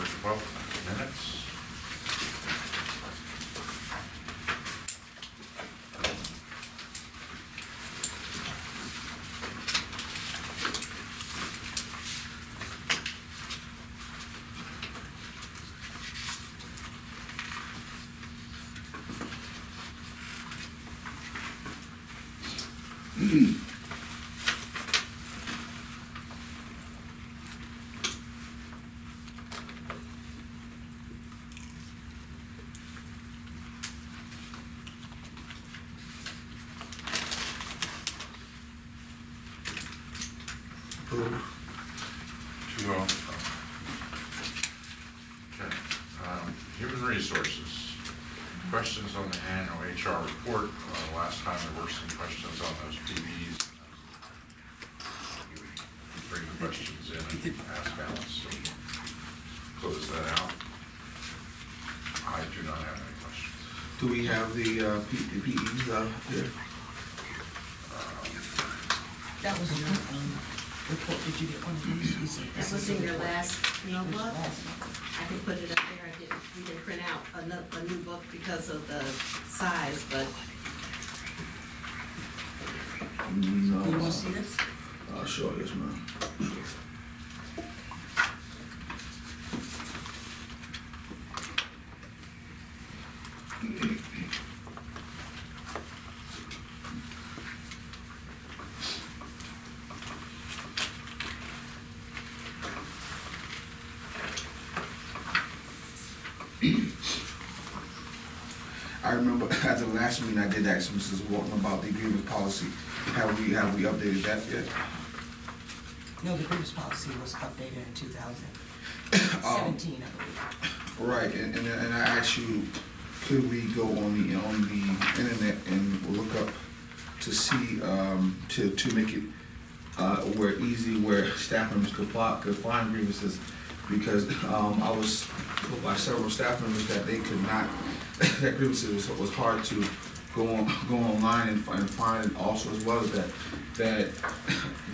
12th minutes. Approve. 2-0. Okay. Human Resources. Questions on the annual HR report. Last time there were some questions on those PBs. You would bring the questions in and ask Alice to close that out. I do not have any questions. Do we have the PEs here? That was your report. Did you get one of these? This was in your last notebook. I can put it up there. We didn't print out a new book because of the size, but No. Do you want to see this? Sure, yes, ma'am. Sure. I remember at the last meeting, I did ask Mrs. Walton about the grievance policy. Have we updated that yet? No, the grievance policy was updated in 2017, I believe. Right, and I asked you, could we go on the internet and look up to see, to make it, where staff members could find grievances, because, I was told by several staff members that they could not, that grievances was hard to go online and find, also as well as that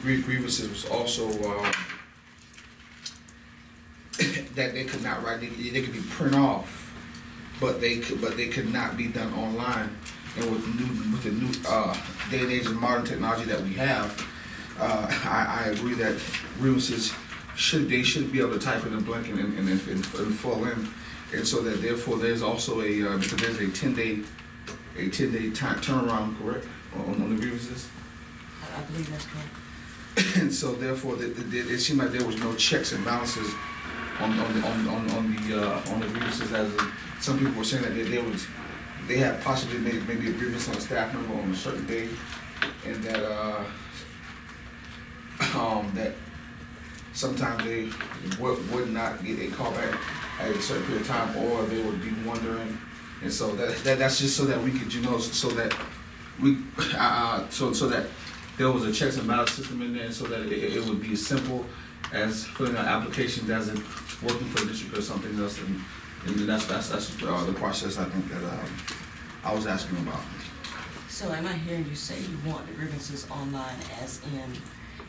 grievances was also, that they could not write, they could be print off, but they could not be done online. And with the new day and age of modern technology that we have, I agree that grievances should be able to type it in blank and fill in, and so that therefore there's also because there's a 10-day time turnaround, correct, on the grievances. I believe that's correct. And so therefore, it seemed like there was no checks and balances on the grievances. As some people were saying that they had possibly maybe a grievance on a staff member on a certain day, and that that sometimes they would not get a call back at a certain period of time, or they would be wondering. And so that's just so that we could, so that we so that there was a checks and balance system in there, so that it would be as simple as filling out applications as in working for the district or something else, and that's the process I think that I was asking about. So am I hearing you say you want the grievances online as in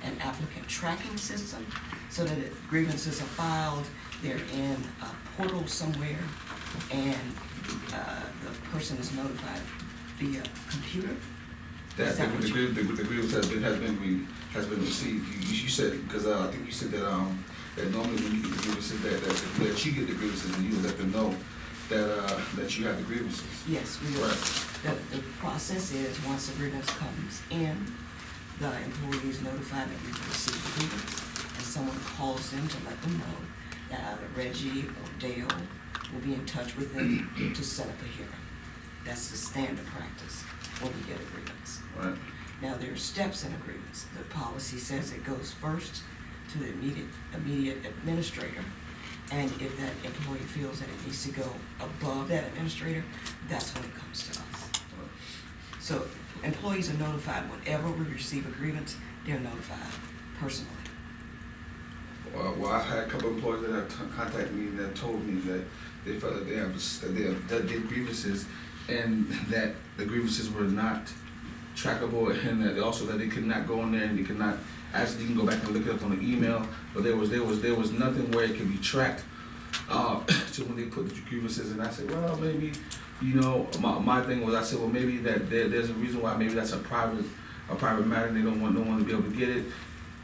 an applicant tracking system, so that grievances are filed, they're in a portal somewhere, and the person is notified via computer? That the grievance has been received. You said, because I think you said that normally when you get the grievances, that you get the grievances and you let them know that you have the grievances. Yes, we will. Right. The process is, once the grievance comes in, the employee is notified that we've received the grievance, and someone calls them to let them know that either Reggie or Dale will be in touch with them to set up a hearing. That's the standard practice when we get a grievance. Right. Now, there are steps in a grievance. The policy says it goes first to the immediate administrator, and if that employee feels that it needs to go above that administrator, that's when it comes to us. So employees are notified whenever we receive a grievance. They're notified personally. Well, I've had a couple of employees that have contacted me that told me that they felt that they did grievances, and that the grievances were not trackable, and that also that they could not go in there and they could not. Actually, you can go back and look it up on the email, but there was nothing where it could be tracked to when they put the grievances, and I said, well, maybe, you know, my thing was, I said, well, maybe that there's a reason why, maybe that's a private matter, they don't want no one to be able to get it,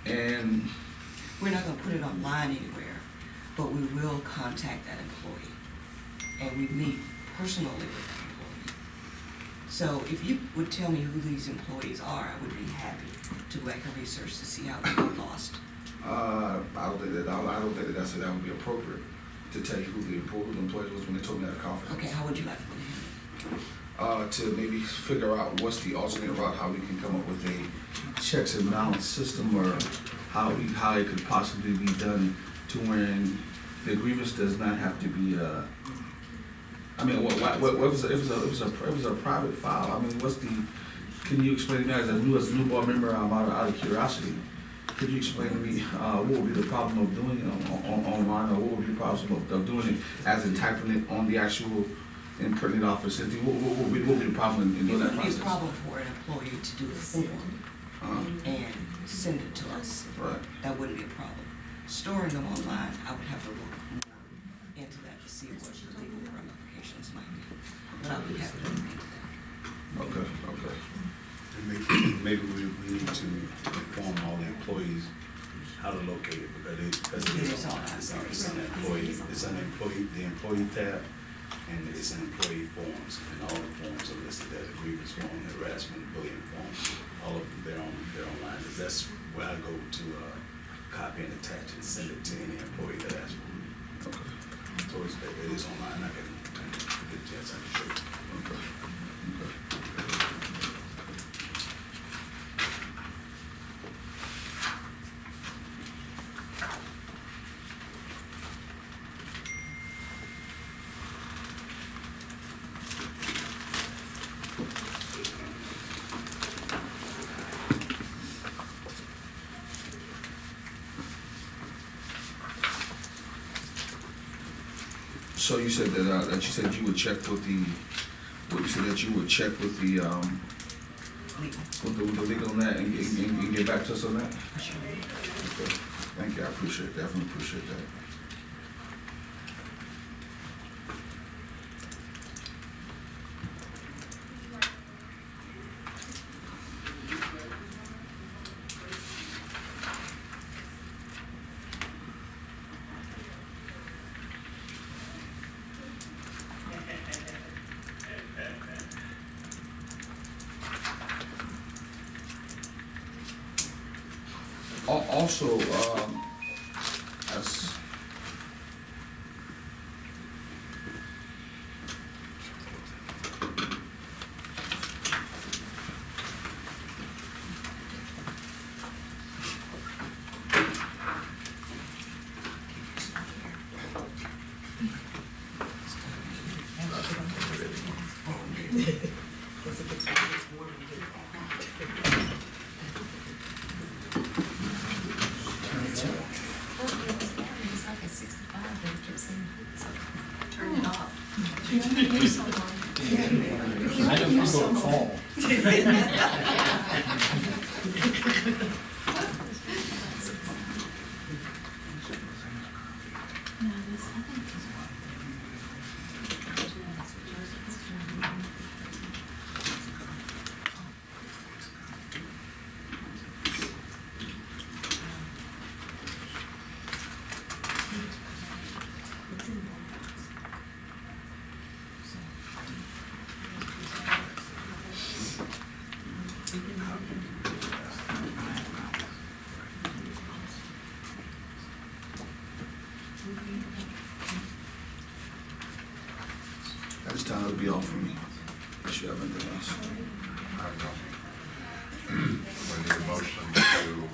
and, We're not gonna put it online anywhere, but we will contact that employee. And we meet personally with that employee. So if you would tell me who these employees are, I would be happy to go back and research to see how they got lost. I don't think that would be appropriate to tell you who the employee was when they told me at the conference. Okay, how would you like to handle it? To maybe figure out what's the alternate route, how we can come up with a checks and balance system, or how it could possibly be done to when the grievance does not have to be, I mean, what if it was a private file? I mean, can you explain to me as a new board member, out of curiosity, could you explain to me, what would be the problem of doing it online, or what would be the problem of doing it as in typing it on the actual, and printing it off, or something? What would be the problem in It doing that wouldn't be process? a problem for an employee to do a form and send it to us. Right. That wouldn't be a problem. Storing them online, I would have to look more into that to see what the legal ramifications might be. But I'd be happy to look into that. Okay. And maybe we need to inform all the employees how to locate it, because it is on, it's an employee, the employee tab, and it's an employee forms, and all the forms are listed as a grievance form, harassment, bullying form, all of them, they're online. That's where I go to, copy and attach and send it to any employee that asks for it. Okay. So it is online, I can get a chance, I can show you. Okay. So you said that you would check with the, what you said that you would check with the, with the legal on that and get back to us on that? Sure. Okay. Thank you, I appreciate that, definitely appreciate that. Also, as Turn it off. I know people would fall. at this time, it'll be all for me. Unless you have anything else. I have nothing. We need a motion to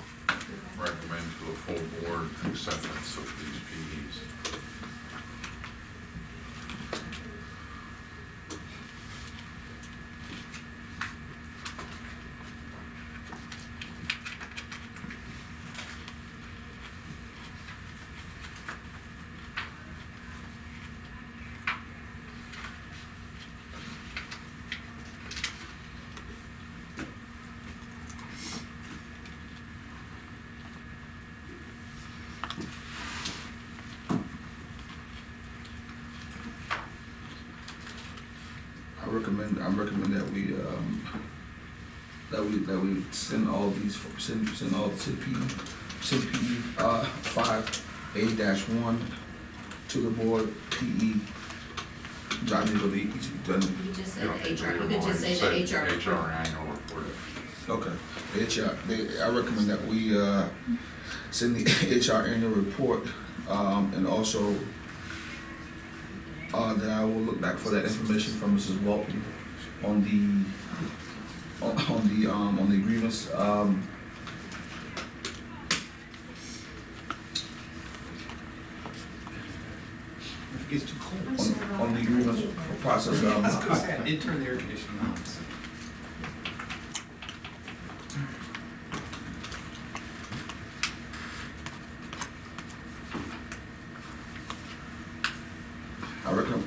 recommend to a full board acceptance of these PDs. recommend that we send all these, send all the CP, 5A-1 to the board, PE. Johnny, will be each done. You just You said don't need to HR, read you them could all. just say You the HR. HR annual report. Okay, I recommend that we, send the HR annual report, and also, that I will look back for that information from Mrs. Walton on the grievance, If it gets too cold. on the grievance process, I was gonna say, I did turn the air conditioning on, so.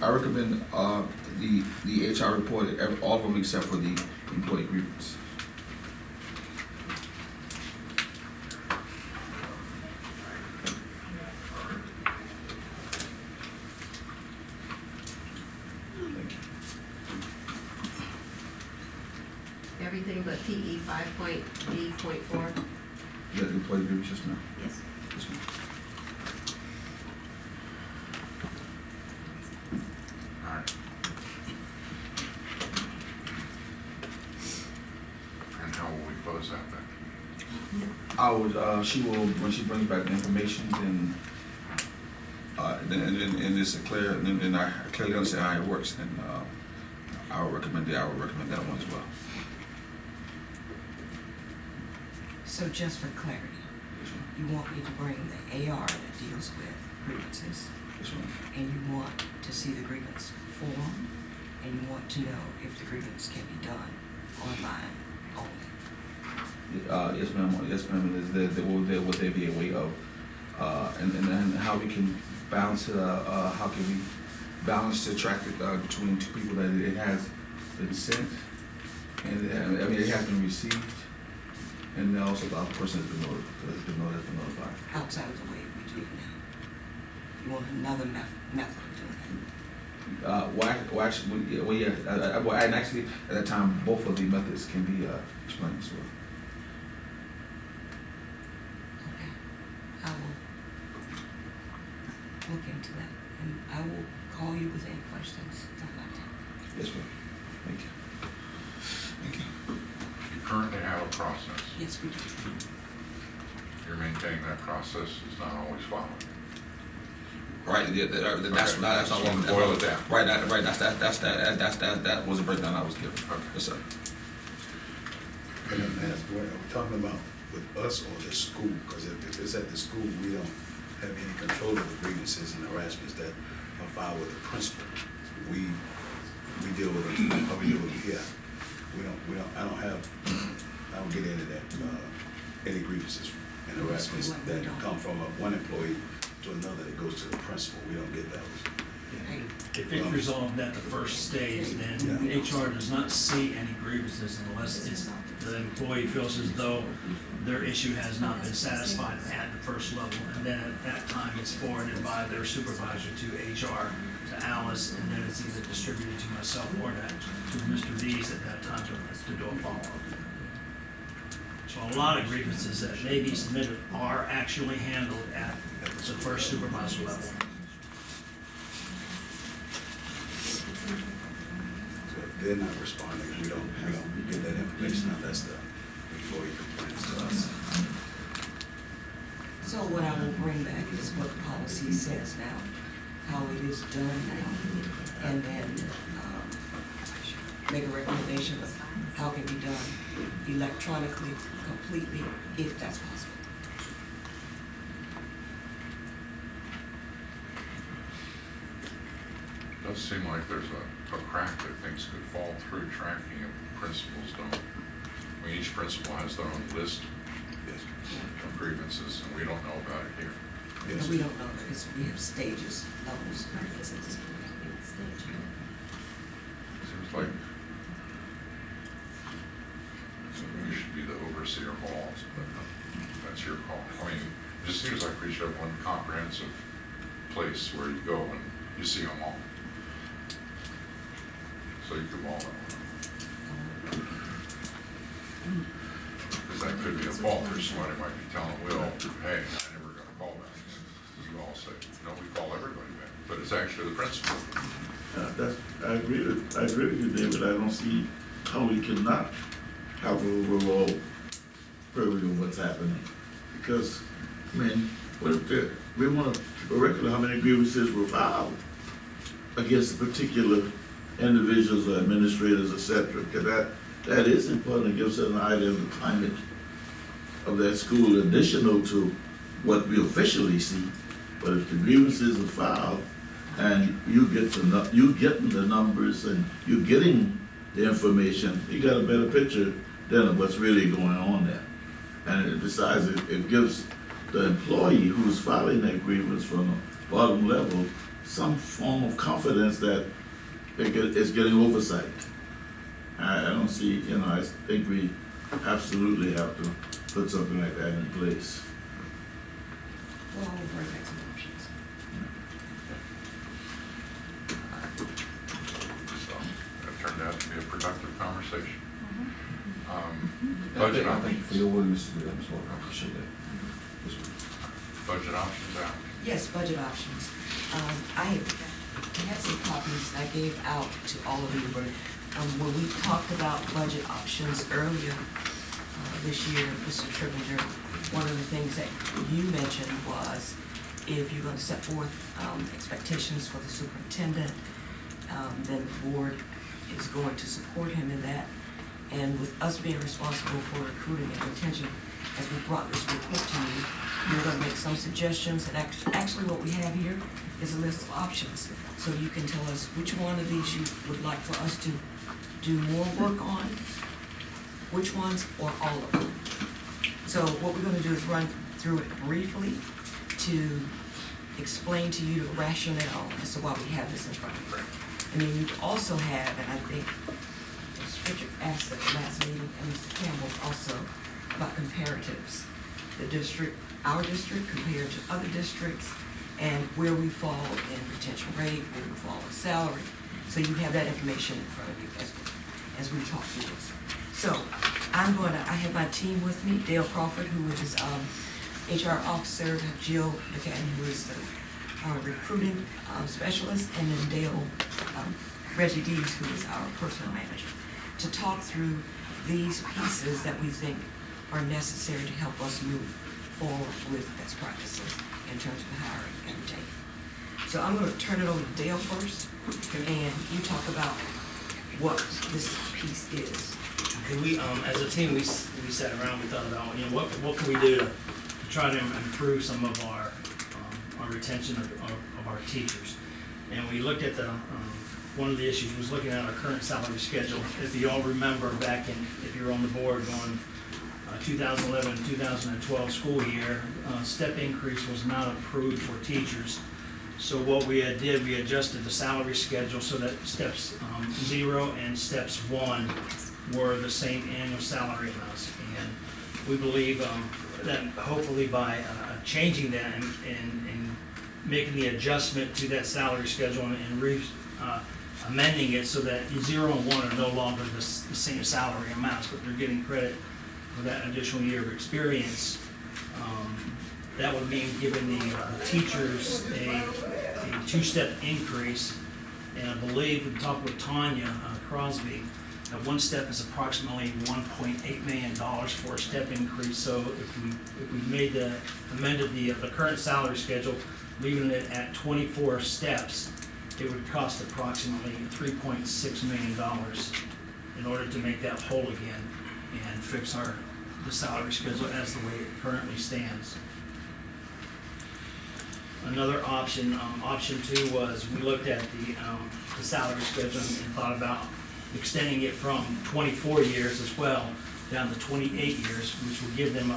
I recommend, the HR report, all of them except for the employee grievance. Everything but PE 5.B.4. The employee grievance just now. Yes. Yes, ma'am. All right. And how will we close that then? I would, she will, when she brings back the information, then, and it's a clear, and then I clearly understand how it works, then, I would recommend that one as well. So just for clarity, Yes, ma'am. you want me to bring the AR that deals with grievances, Yes, ma'am. and you want to see the grievance form, and you want to know if the grievance can be done online only. Yes, ma'am, and would there be a way of, and then how we can balance it, how can we balance the traffic, between two people that it has been sent, and, I mean, it has been received, and then also the other person has been notified. Outside of the way we do it now. You want another method of doing Well, actually, and actually, at that time, both of the methods can be, explained as well. that? Okay. I will look into that, and I will call you with any questions about that. Yes, ma'am. Thank you. Thank you. You currently have a process. Yes, we do. You're maintaining that process is not always followed. Right, yeah, that's all. Just boil it down. Right, that was a breakdown I was given. Okay. Yes, sir. And I'm asking, what are we talking about with us or the school? Because if it's at the school, we don't have any control of the grievances and harassments that are filed with the principal. We deal with them, how we deal with them here. I don't get into that, any grievances and harassments that come from one employee to another that goes to the principal. We don't get those. If it's resolved at the first stage, then HR does not see any grievances unless the employee feels as though their issue has not been satisfied at the first level. And then at that time, it's forwarded by their supervisor to HR, to Alice, and then it's either distributed to myself or to Mr. Dees at that time to do a follow-up. So a lot of grievances that may be submitted are actually handled at the first supervisor level. So if they're not responding, we don't get that information unless the employee complains to us. So what I will bring back is what the policy says now, how it is done now, and then make a recommendation of how it can be done electronically, completely, if that's possible. Does seem like there's a crack that things could fall through tracking if principals don't. I mean, each principal has their own list Yes. of grievances, and we don't know about it here. Yes. And we don't know because we have stages, levels. Seems like you should be the overseer of all, but that's your call. I mean, it just seems like we should have one comprehensive place where you go and you see them all. so you can walk. Because that could be a fault, or somebody might be telling Will, hey, I never got a call back. You all say, no, we call everybody back, but it's actually the principal. I agree with you, David. I don't see how we cannot have an overall purview of what's happening. Because, I mean, what if we want to record how many grievances were filed against particular individuals or administrators, etc. Because that is important. It gives us an idea of the climate of that school, additional to what we officially see. But if the grievances are filed and you getting the numbers and you getting the information, you got a better picture then of what's really going on there. And besides, it gives the employee who's filing that grievance from the bottom level some form of confidence that it's getting oversight. I don't see, I think we absolutely have to put something like that in place. Well, we'll bring back some options. So that turned out to be a productive conversation. Thank Budget you options, for your willingness to do that, Ms. Walker. I appreciate that. budget options out. Yes, budget options. I had some copies I gave out to all of you, but when we talked about budget options earlier this year, Mr. Triblinger, one of the things that you mentioned was if you're going to set forth expectations for the superintendent, then the board is going to support him in that. And with us being responsible for recruiting and retention, as we brought this report to you, we're going to make some suggestions. And actually what we have here is a list of options. So you can tell us which one of these you would like for us to do more work on, which ones, or all of them. So what we're going to do is run through it briefly to explain to you the rationale as to why we have this in front of you. And then you also have, and I think Richard asked at the last meeting, and Mr. Campbell also, about comparatives. The district, our district compared to other districts, and where we fall in retention rate, where we fall in salary. So you have that information in front of you as we talk through this. So I have my team with me, Dale Crawford, who is HR officer, Jill McCann, who is the recruiting specialist, and then Dale, Reggie Dees, who is our personnel manager, to talk through these pieces that we think are necessary to help us move forward with best practices in terms of hiring and retaining. So I'm going to turn it over to Dale first, and you talk about what this piece is. Okay, we, as a team, we sat around, we thought about, what can we do to try to improve some of our retention of our teachers. And we looked at one of the issues was looking at our current salary schedule. If you all remember back in, if you're on the board going 2011 and 2012 school year, step increase was not approved for teachers. So what we did, we adjusted the salary schedule so that steps 0 and steps 1 were the same annual salary amounts. And we believe that hopefully by changing that and making the adjustment to that salary schedule and amending it so that 0 and 1 are no longer the same salary amounts, but they're getting credit for that additional year of experience. That would mean giving the teachers a 2-step increase. And I believe we talked with Tanya Crosby, that 1 step is approximately $1.8 million for a step increase. So if we amended the current salary schedule, leaving it at 24 steps, it would cost approximately $3.6 million in order to make that whole again and fix the salary schedule as the way it currently stands. Another option, option 2, was we looked at the salary schedule and thought about extending it from 24 years as well down to 28 years, which will give them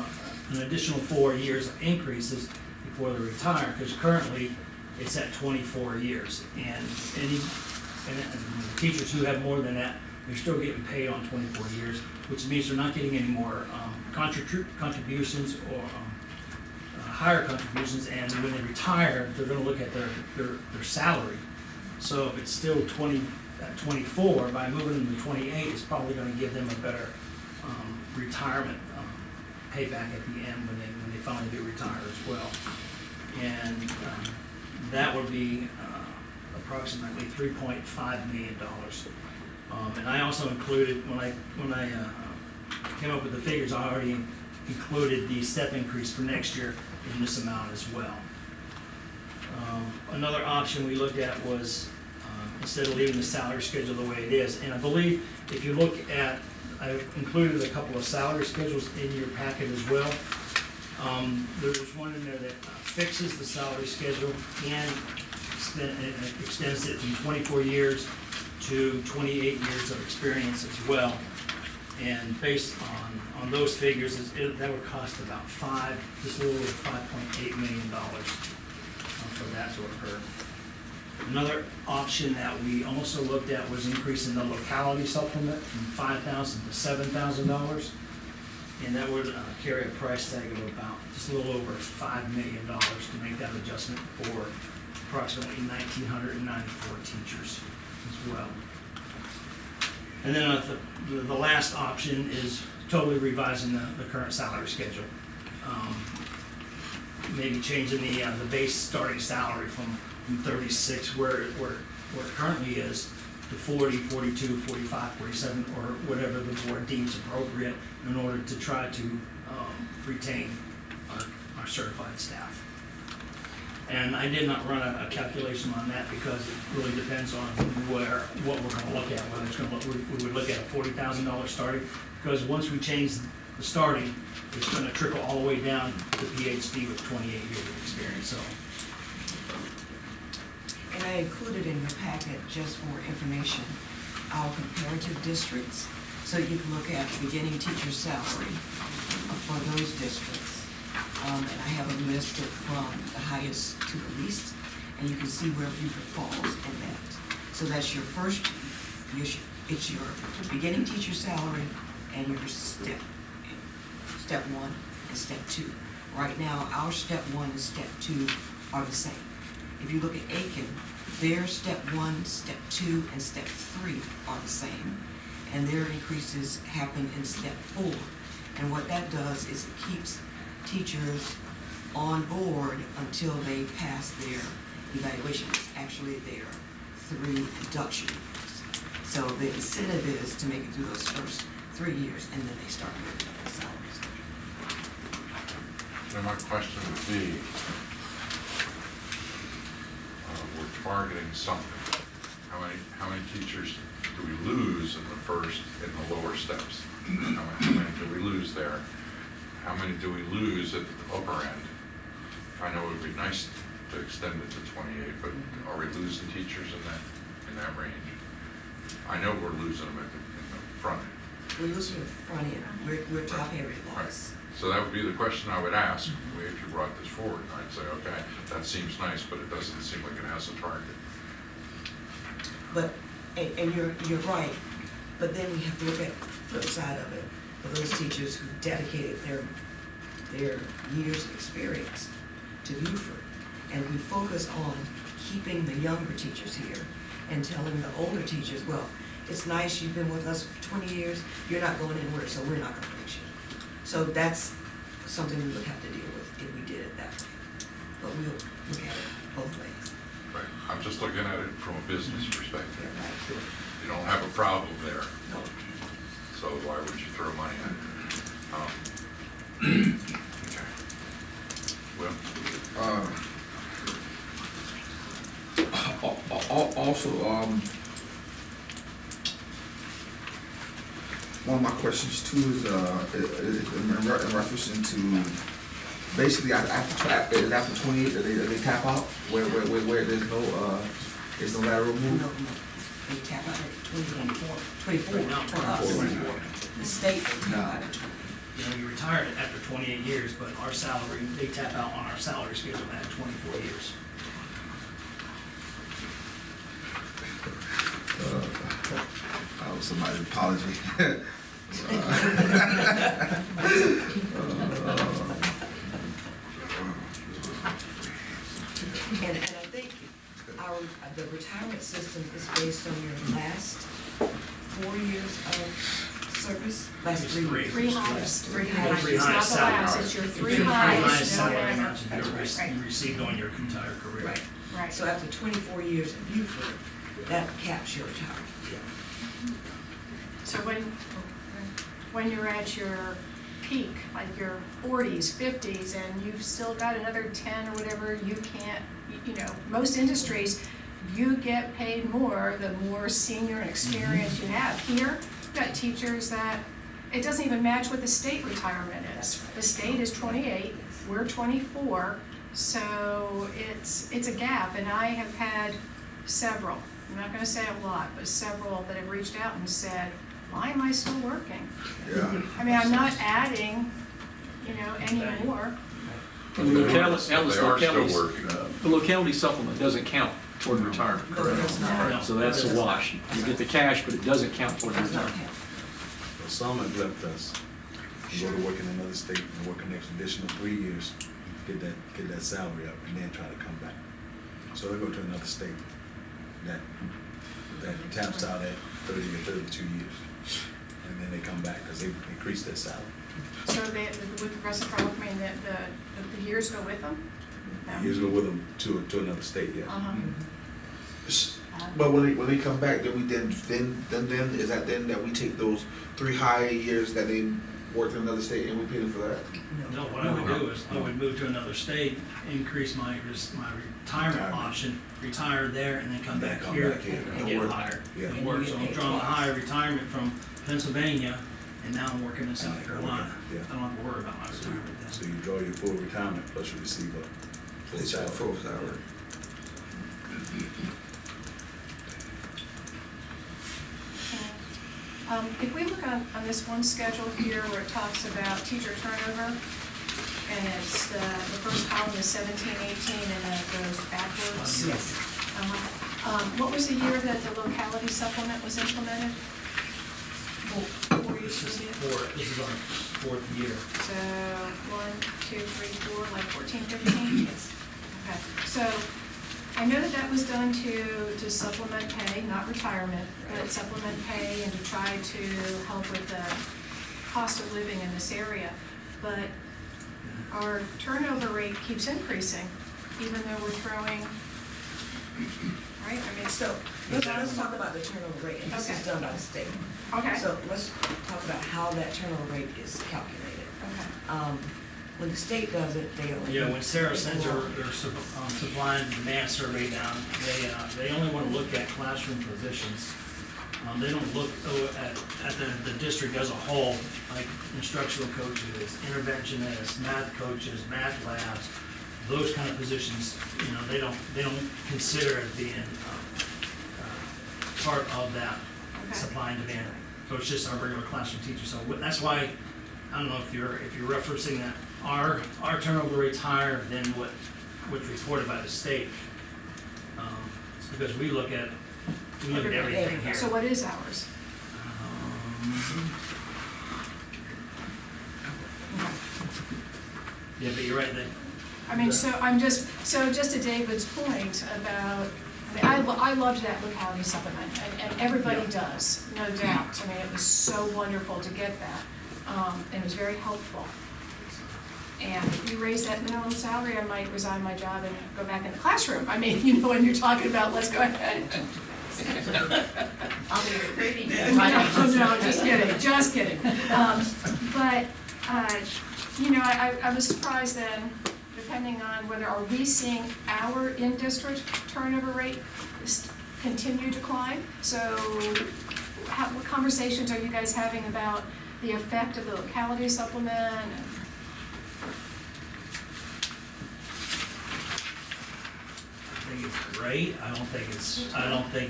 an additional 4 years of increases before they retire, because currently it's at 24 years. And the teachers who have more than that, they're still getting paid on 24 years, which means they're not getting any more contributions or higher contributions, and when they retire, they're going to look at their salary. So if it's still at 24, by moving them to 28, is probably gonna give them a better retirement payback at the end when they finally do retire as well. And that would be approximately $3.5 million. And I also included, when I came up with the figures, I already included the step increase for next year in this amount as well. Another option we looked at was, instead of leaving the salary schedule the way it is, and I believe if you look at, I've included a couple of salary schedules in your packet as well. There's one in there that fixes the salary schedule and extends it from 24 years to 28 years of experience as well. And based on those figures, that would cost about just a little over $5.8 million for that to occur. Another option that we also looked at was increasing the locality supplement from $5,000 to $7,000. And that would carry a price tag of about just a little over $5 million to make that adjustment for approximately 1,994 teachers as well. And then the last option is totally revising the current salary schedule. Maybe changing the base starting salary from 36 where it currently is to 40, 42, 45, 47, or whatever the board deems appropriate in order to try to retain our certified staff. And I did not run a calculation on that because it really depends on what we're going to look at. Whether it's going to we would look at a $40,000 starting, because once we change the starting, it's going to trickle all the way down to PhD with 28 years of experience. So. And I included in your packet, just for information, our comparative districts. So you can look at beginning teacher salary for those districts. And I have them listed from the highest to the least, and you can see where Beaufort falls in that. So that's your first, it's your beginning teacher salary and your step 1 and step 2. Right now, our step 1 and step 2 are the same. If you look at Aiken, their step 1, step 2, and step 3 are the same, and their increases happen in step 4. And what that does is it keeps teachers on board until they pass their evaluations. Actually, they're 3 induction years. So the incentive is to make it through those first 3 years, and then they start moving up the salary schedule. So my question would be, we're targeting something. How many teachers do we lose in the lower steps? How many do we lose there? How many do we lose at the upper end? I know it would be nice to extend it to 28, but are we losing teachers in that range? I know we're losing them in the front end. We're losing the front end. We're top heavy Right. loss. So that would be the question I would ask if you brought this forward. I'd say, okay, that seems nice, but it doesn't seem like it has a target. But, and you're right, but then we have to look at the flip side of it. For those teachers who dedicated their years of experience to Beaufort. And we focus on keeping the younger teachers here and telling the older teachers, well, it's nice you've been with us for 20 years, you're not going anywhere, so we're not going to fix you. So that's something we would have to deal with if we did it that way. But we'll look at it both ways. Right. I'm just looking at it from a business perspective. Yeah, right. You don't have a problem there, No. so why would you throw money at it? Okay. Well, Also, one of my questions too is in reference to basically after 28 they tap out where there's no lateral move. No. They tap out at 24. The state, they tap out at 20. You know, you retire after 28 years, but our salary, they tap out on our salary schedule at 24 years. That was somebody's apology. And I think the retirement system is based on your last 4 years of service, last It's 3 years. Three hires. Three Three hires. It's not highest the salary. last, it's your three Your highest, highest no salary matter. amount you That's right. received on your entire career. Right. Right. So after 24 years of Buford, that caps your retirement. So when you're at your peak, like your 40s, 50s, and you've still got another 10 or whatever, you can't, you know, most industries, you get paid more the more senior and experience you have. Here, you've got teachers that, it doesn't even match what the state retirement is. The state is 28, we're 24, so it's a gap, and I have had several, I'm not gonna say a lot, but several that have reached out and said, why am I still working? Yeah. I mean, I'm not adding, you know, any more. And the They are locality, still working. the locality supplement doesn't count toward retirement. No, it does not. No. So that's a wash. You get the cash, but it doesn't count toward Does not retirement. count. Well, some have left us, and go to work in another state and work an additional 3 years, get that salary up, and then try to come back. So they go to another state that taps out at 30 or 32 years, and then they come back because they increased their salary. So they, with reciprocal, I mean, the years go with them? No. Years go with them to another state, yeah. Uh-huh. But when they come back, then we then is that then that we take those 3 higher years that they worked in another state and we pay them for that? No, what I would do is, I would move to another state, increase my retirement option, retire there, and then come Then back come here back here. and And get work. hired. Yeah. And work, so I'm drawing a higher retirement from Pennsylvania, and now I'm working in South Carolina. Yeah. I don't have to worry about my retirement then. So you draw your full retirement plus you receive a full It's a salary. full salary. If we look on this one schedule here where it talks about teacher turnover, and it's the first column is 17, 18, and then it goes backwards. Yes. What was the year that the locality supplement was implemented? 4 years This is ago. this is our 4th year. So 1, 2, 3, 4, like 14, 15? Yes. Okay, so I know that was done to supplement pay, not retirement, but supplement pay and to try to help with the cost of living in this area. But our turnover rate keeps increasing, even though we're throwing, right? I mean, So, let's talk about the turnover rate, and this is Okay. done by the state. okay, So let's talk about how that turnover rate is calculated. okay. When the state does it, they only. Yeah, when Sarah sends her supply and demand survey down, they only want to look at classroom positions. They don't look at the district as a whole, like instructional coaches, interventionists, math coaches, math labs, those kind of positions, you know, they don't consider it being part of that Okay. supply and demand. So it's just our regular classroom teachers. So that's why, I don't know if you're referencing that, our turnover rate's higher than what's reported by the state. It's because we look at everything here. So what is ours? Yeah, but you're right, that, I mean, so just to David's point about, I mean, I loved that locality supplement, and everybody Yeah. does, no doubt. I mean, it was so wonderful to get that, and it was very helpful. And if you raise that minimum salary, I might resign my job and go back in the classroom. I mean, you know, when you're talking about, let's go ahead. I'll be recruiting you. No, just kidding. But, you know, I was surprised then, depending on whether, are we seeing our in-district turnover rate continue to climb? So what conversations are you guys having about the effect of the locality supplement? I think it's great, I don't think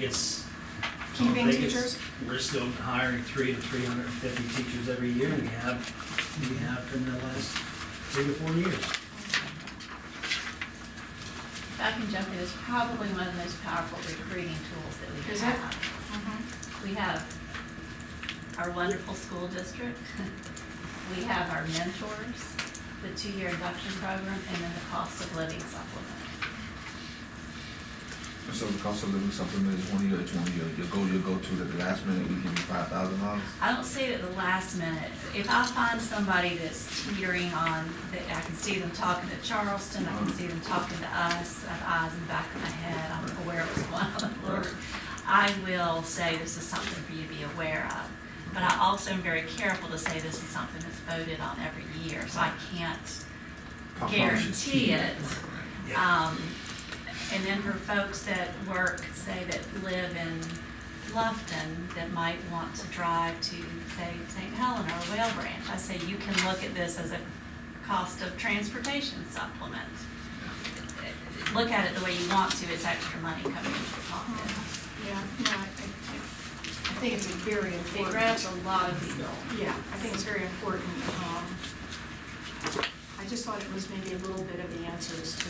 it's. Keeping teachers? We're still hiring 300 to 350 teachers every year, and we have in the last 3 to 4 years. If I can jump in, it's probably one of the most powerful recruiting tools that we Is it? have. We have our wonderful school district, we have our mentors, the 2-year induction program, and then the cost of living supplement. So the cost of living supplement is one of you'll go to the last minute, we give you $5,000? I don't see it at the last minute. If I find somebody that's teetering on, that I can see them talking to Charleston, I can see them talking to us, I have eyes in the back of my head, I'm aware of what's going on in the world, I will say this is something for you to be aware of. But I also am very careful to say this is something that's voted on every year, so I can't guarantee it. And then for folks that work, say that live in Bluffton, that might want to drive to, say, St. Helena or Whale Branch, I say you can look at this as a cost of transportation supplement. Look at it the way you want to, it's extra money coming into your pocket. Yeah, no, I think it's a very It important. grabs a lot of people. Yeah, I think it's very important. I just thought it was maybe a little bit of the answers to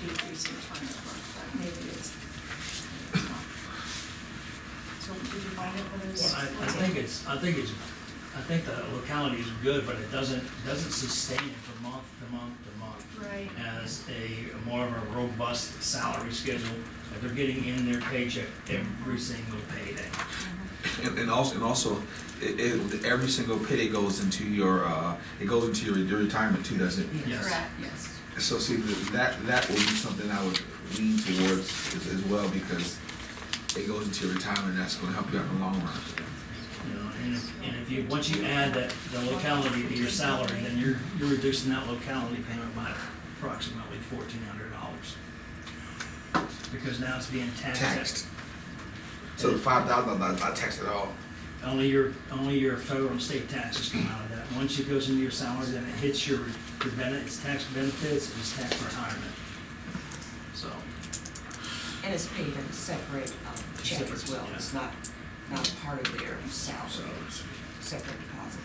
decreasing turnover, but maybe it's not. So did you find it for those? Well, I think the locality is good, but it doesn't sustain it from month to month to month. Right. As a more of a robust salary schedule, that they're getting in their paycheck every single payday. And also, every single pay goes into your, your retirement too, doesn't it? Yes. Correct, yes. So see, that will be something I would lean towards as well, because it goes into your retirement, that's gonna help you out in the long run. You know, and if you, once you add that, the locality to your salary, then you're reducing that locality payment by approximately $1,400. Because now it's being taxed. So the $5,000 not taxed at all. Only your federal and state taxes come out of that. Once it goes into your salary, then it hits your it's tax benefits, and it's tax retirement. So. And it's paid in a separate check as Separate, well, yeah. it's not part of their salary, it's separate deposit.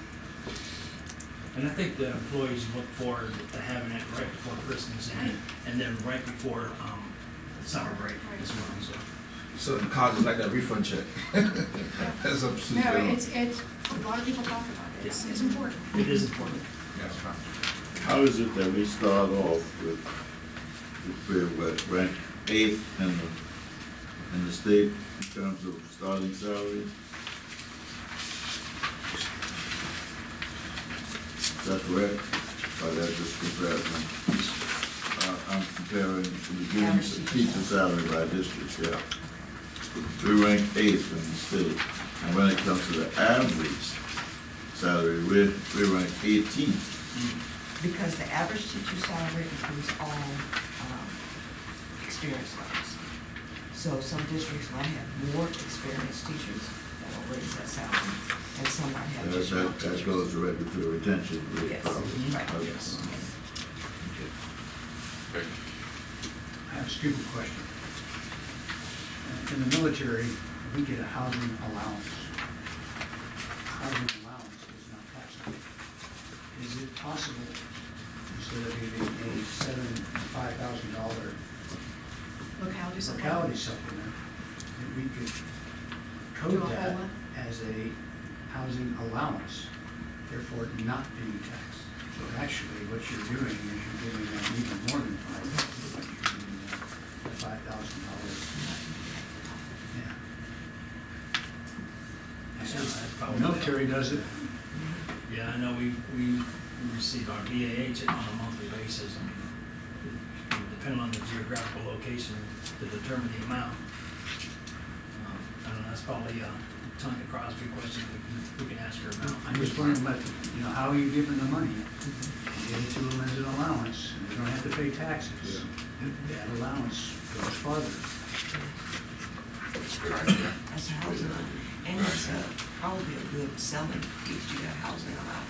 And I think the employees look forward to having it right before Christmas and then right before summer break as well, so. So the college is like that refund check. That's up to. No, it's, a lot of people talk about it, it's important. It is important. Yes, ma'am. How is it that we start off with we're ranked 8th in the state in terms of starting salary? Is that correct? Or that just comparison? I'm comparing the beginning of teacher salary by district, yeah. We rank 8th in the state, and when it comes to the average salary, we rank 18th. Because the average teacher salary includes all experience levels. So some districts might have more experienced teachers that will raise that salary, and some might have just young That teachers. goes directly to the retention rate. Yes, probably. right, Okay. yes. Okay. I have a stupid question. In the military, we get a housing allowance. Housing allowance is not taxable. Is it possible, instead of getting a $5,000 Locality supplement. locality supplement, that we could Do a code whole that one? as a housing allowance, therefore not being taxed? So actually, what you're doing is you're giving them even more than $5,000. You're giving them $5,000. Yeah. That's probably- The military does it. Yeah, I know we receive our BAH on a monthly basis. I mean, depending on the geographical location to determine the amount. I don't know, that's probably a Tanya Crosby question we can ask her about. I'm just wondering about, how are you giving the money? You give it to them as an allowance, and they don't have to pay taxes. That allowance goes farther. That's a good idea. That's housing, and it's probably a good selling piece to that housing allowance.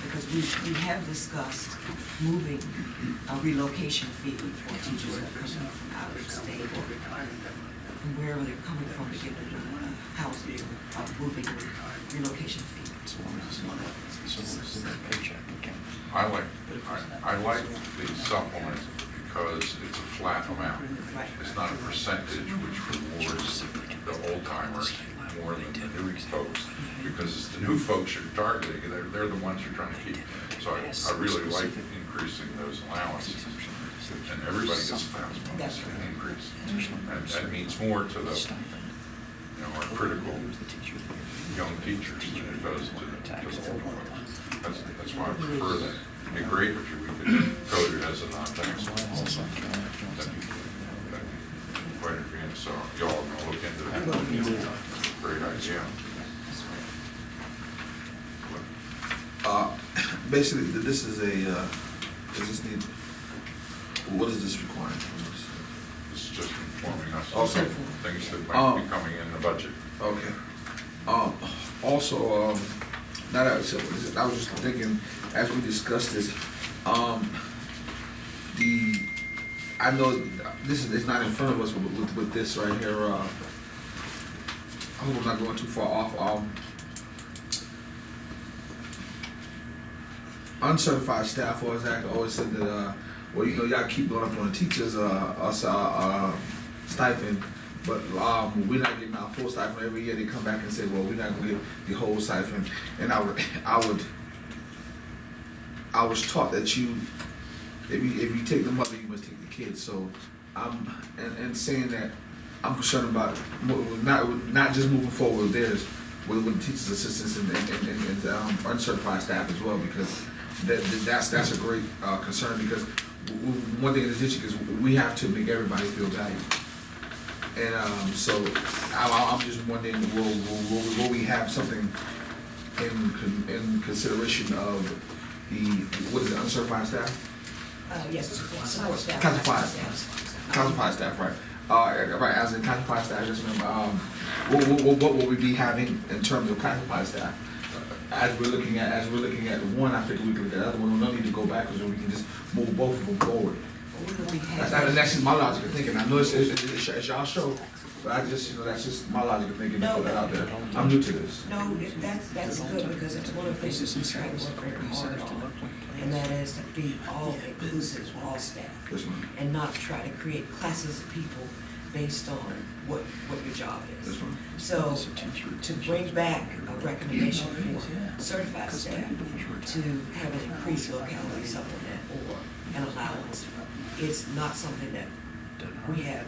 Because we have discussed moving a relocation fee for teachers that are coming from out of state or from wherever they're coming from to get the housing, moving relocation fee. I like the supplement because it's a flat amount. Right. It's not a percentage which rewards the old timers more than the new folks, because it's the new folks you're targeting, they're the ones you're trying to keep. So I really like increasing those allowances. and everybody gets a $1,000 That's right. increase. And that means more to the, you know, our critical young teachers than it does to the older ones. That's why I prefer that. It'd be great if we could code it as a non-taxable. That'd be quite a dream, so y'all gonna look into that. Great idea. Basically, this is a, does this need, what is this requiring? This is just informing us Okay. of things that might be coming in the budget. Okay. Also, now that I was just thinking, as we discussed this, I know this is, it's not in front of us with this right here, I hope I'm not going too far off, uncertified staff always said that, well, you know, y'all keep going up on the teachers, stipend, but, we're not getting our full stipend. Every year they come back and say, well, we're not gonna get the whole stipend. And I was taught that if you take the mother, you must take the kids. So and saying that I'm concerned about not just moving forward with the teachers, assistants, and uncertified staff as well, because that's a great concern, because one thing in the district is we have to make everybody feel valued. And so I'm just wondering, will we have something in consideration of what is it, uncertified staff? Yes, support staff. Classified staff, right. Right, as in classified staff, just remember, what will we be having in terms of classified staff? As we're looking at one, I think we can look at the other one. We don't need to go backwards, or we can just move both of them forward. That's just my logic of thinking. I know it's y'all show, but that's just my logic of thinking. To put that out there. I'm new to this. No, that's good, because it's one of the things that we try to work very hard on, and that is to be all inclusive for all staff. Yes, ma'am. And not try to create classes of people based on what your job is. Yes, ma'am. So, to bring back a recommendation for certified staff to have an increased locality supplement or an allowance, it's not something that we have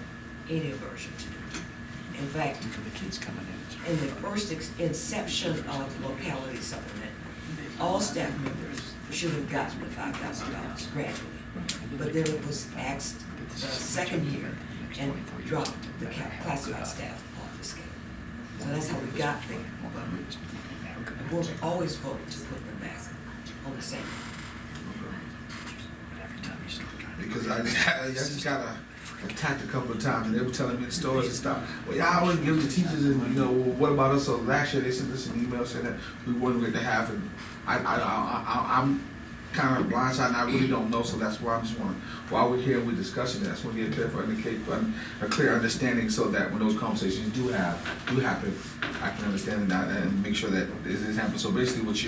any aversion to do. In fact, in the first inception of locality supplement, all staff members should have gotten the $5,000 gradually. But then it was asked the second year and dropped the classified staff off the scale. So that's how we got there. But the board always voted to put them back on the same. Because I just got attacked a couple of times, and they were telling me the stories and stuff. Well, y'all always give the teachers, and you know, what about us? So last year they sent us an email saying that we weren't going to have, and I'm kind of blindsided, and I really don't know. So that's why I'm just wondering, while we're here, we're discussing this, when you get a clear understanding, so that when those conversations do happen, I can understand that and make sure that this is happening. So basically, what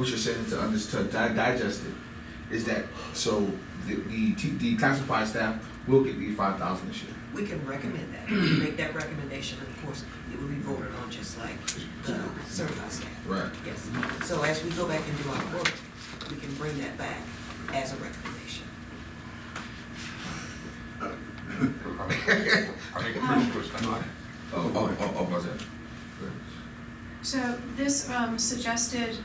you're saying to digest it is that so the classified staff will get the $5,000 this year. We can recommend that. We can make that recommendation, and of course, it will be voted on just like the certified staff. Right. Yes. So as we go back and do our work, we can bring that back as a recommendation. I think Chris was not. Oh, was that? So this suggested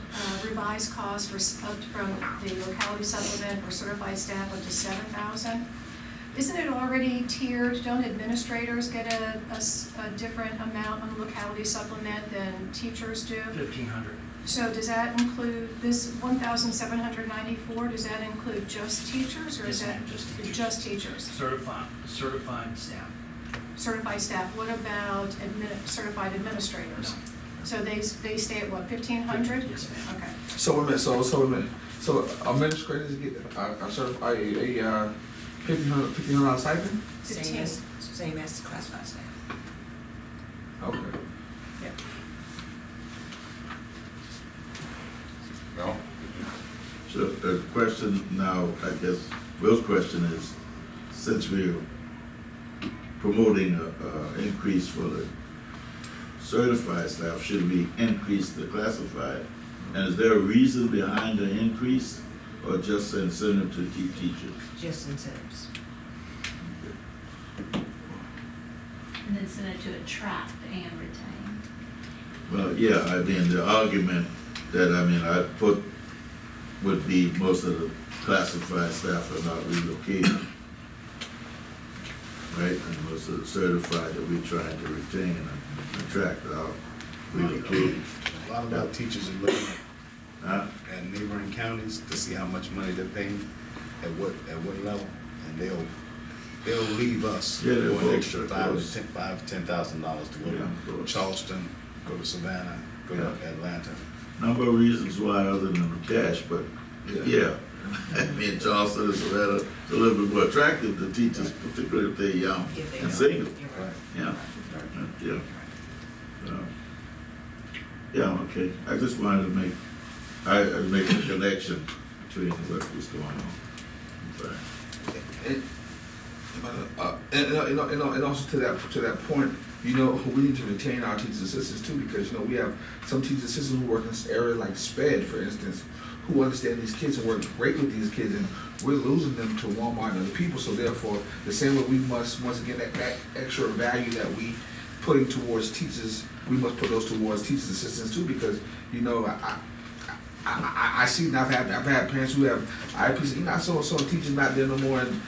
revised cost from the locality supplement for certified staff up to $7,000. Isn't it already tiered? Don't administrators get a different amount on the locality supplement than teachers do? 1,500. So does that include this $1,794? Does that include just teachers, or is Yes, that ma'am, just teachers. just teachers? Certified staff. Certified staff. What about certified administrators? No. So they stay at what, 1,500? Yes, ma'am. Okay. So wait a minute. So administrators get a $1,500 stipend? Same as the classified staff. Okay. Yeah. No? So the question now, I guess, Will's question is, since we're promoting a increase for the certified staff, should we increase the classified? And is there a reason behind the increase, or just incentive to keep teachers? Just incentives. incentive to attract and retain. Well, yeah, I mean, the argument that, I mean, I put would be most of the classified staff are not relocated. Right, and most of the certified that we're trying to retain and attract are relocated. A lot of our teachers are looking Huh? at neighboring counties to see how much money they're paying, at what level, and they'll leave us Yeah, for they'll an vote, extra of course. $5,000-$10,000 to go Yeah, of to course. Charleston, go to Savannah, go to Atlanta. Number of reasons why other than the cash, but yeah. I mean, Charleston is a little bit more attractive to teachers, particularly if they're young If they and don't. single. You're right. Yeah, yeah. Yeah, okay. I just wanted to make a connection between what was going on. Okay. And also to that point, you know, we need to retain our teachers assistants too, because, you know, we have some teachers assistants who work in this area like SPED, for instance, who understand these kids and work great with these kids, and we're losing them to Walmart and other people. So therefore, the same way we must, once again, that extra value that we putting towards teachers, we must put those towards teachers assistants too, because, you know, I see, and I've had parents who have IEPs, you know, so teachers not there no more, and,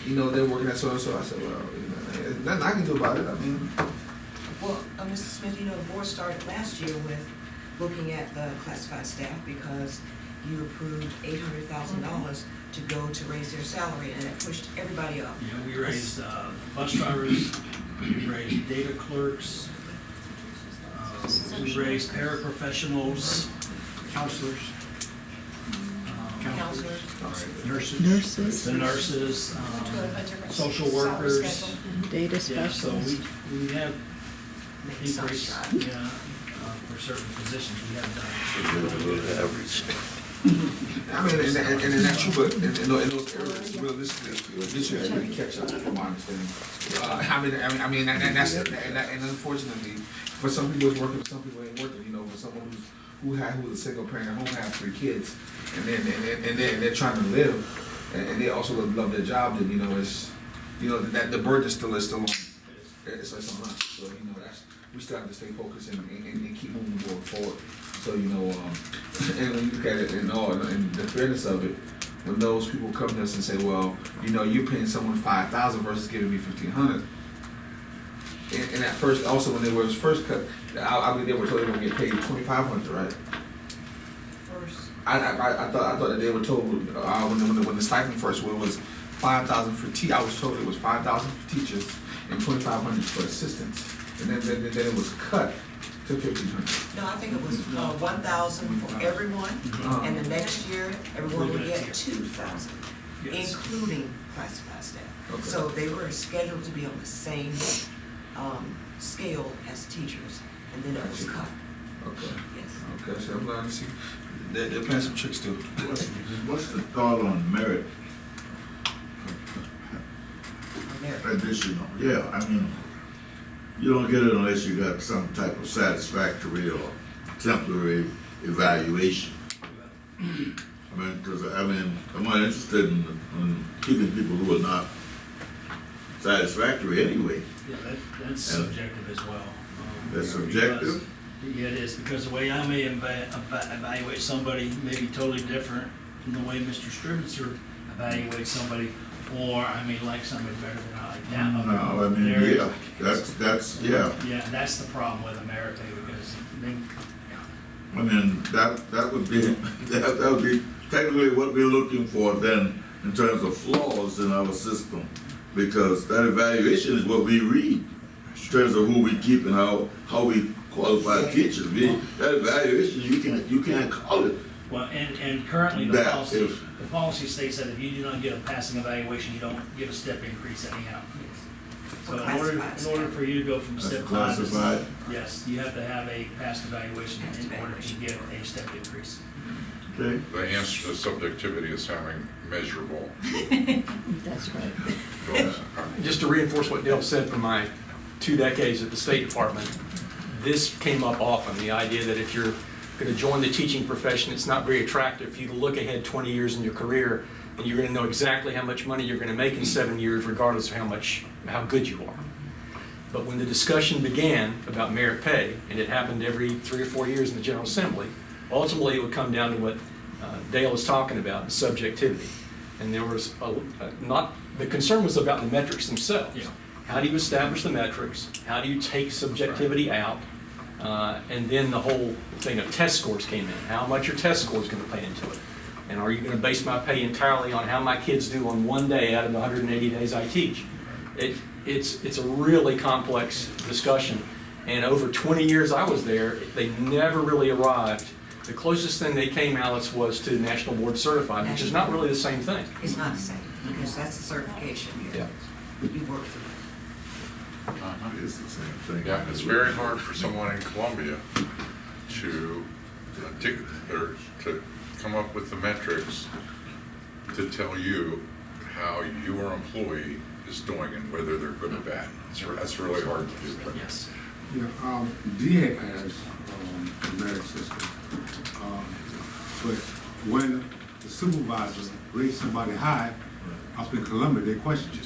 you know, they're working at so and so. I said, well, you know, there's nothing I can do about it. I mean, Well, Mr. Smith, you know, the board started last year with looking at the classified staff because you approved $800,000 to go to raise their salary, and it pushed everybody up. You know, we raised bus drivers, we raised data clerks, we raised paraprofessionals, Counselors, Counselors. nurses, the nurses, To a different social salary workers. schedule. Data Yeah, so specialist. we have Maybe some increased, shot. yeah, for certain positions, we have done. I mean, and that's true, but in those areas, realistically, this year, I really catch up from my understanding. I mean, and that's, and unfortunately, for some people it's working, for some people it ain't working, you know, for someone who's a single parent at home, have 3 kids, and they're trying to live, and they also love their job, then, you know, it's, you know, that the burden still on, it's on us, so, you know, we still have to stay focused and keep moving forward. So, you know, and when you look at it in the fairness of it, when those people come to us and say, well, you know, you're paying someone $5,000 versus giving me $1,500. And at first, also when they were first cut, I believe they were told they were gonna get paid $2,500, right? First. I thought that they were told when the stipend first was $5,000 for I was told it was $5,000 for teachers and $2,500 for assistants, and then it was cut to $1,500. No, I think it was 1,000 for everyone, and the next year, everyone would get 2,000, Yes. including classified staff. Okay. So they were scheduled to be on the same scale as teachers, and then it was cut. Okay. Yes. Okay, so I'm glad to see they're playing some tricks too. What's the thought on merit America. additional? Yeah, I mean, you don't get it unless you got some type of satisfactory or temporary evaluation. I mean, because I'm not interested in keeping people who are not satisfactory anyway. Yeah, that's subjective as well. That's subjective? Because- Yeah, it is, because the way I may evaluate somebody may be totally different from the way Mr. Scrivener evaluates somebody, or I may like somebody better than I like that. No, I mean, There- yeah, that's, yeah. Yeah, that's the problem with America, because they, I mean, that would be, that would be technically what we're looking for then in terms of flaws in our system. Because that evaluation is what we read in terms of who we keep and how we qualify teachers. That evaluation, you can't call it. well, and currently the That policy, if- the policy states that if you do not get a passing evaluation, you don't get a step increase anyhow. So in order for you to go from That's step 5 classified. to, yes, you have to have a passed evaluation in order to get a step increase. Okay? The answer to subjectivity is having measurable That's right. goals. Just to reinforce what Dale said from my 2 decades at the State Department, this came up often, the idea that if you're going to join the teaching profession, it's not very attractive for you to look ahead 20 years in your career, and you're going to know exactly how much money you're going to make in 7 years, regardless of how good you are. But when the discussion began about merit pay, and it happened every 3 or 4 years in the General Assembly, ultimately it would come down to what Dale was talking about, subjectivity. And there was the concern was about the metrics themselves. Yeah. How do you establish the metrics? How do you take subjectivity out? And then the whole thing of test scores came in. How much your test score is going to play into it? And are you going to base my pay entirely on how my kids do on one day out of the 180 days I teach? It's a really complex discussion. And over 20 years I was there, they never really arrived. The closest thing they came, Alice, was to National Board Certified, which is not really the same thing. It's not the same, because that's a certification Yeah. you work through. It's the same thing. Yeah, it's very hard for someone in Columbia to to come up with the metrics to tell you how your employee is doing and whether they're good or bad. That's really hard to do. Yes. Yeah, DHEC has a merit system. But when the supervisor rates somebody high, up in Columbia, they question you.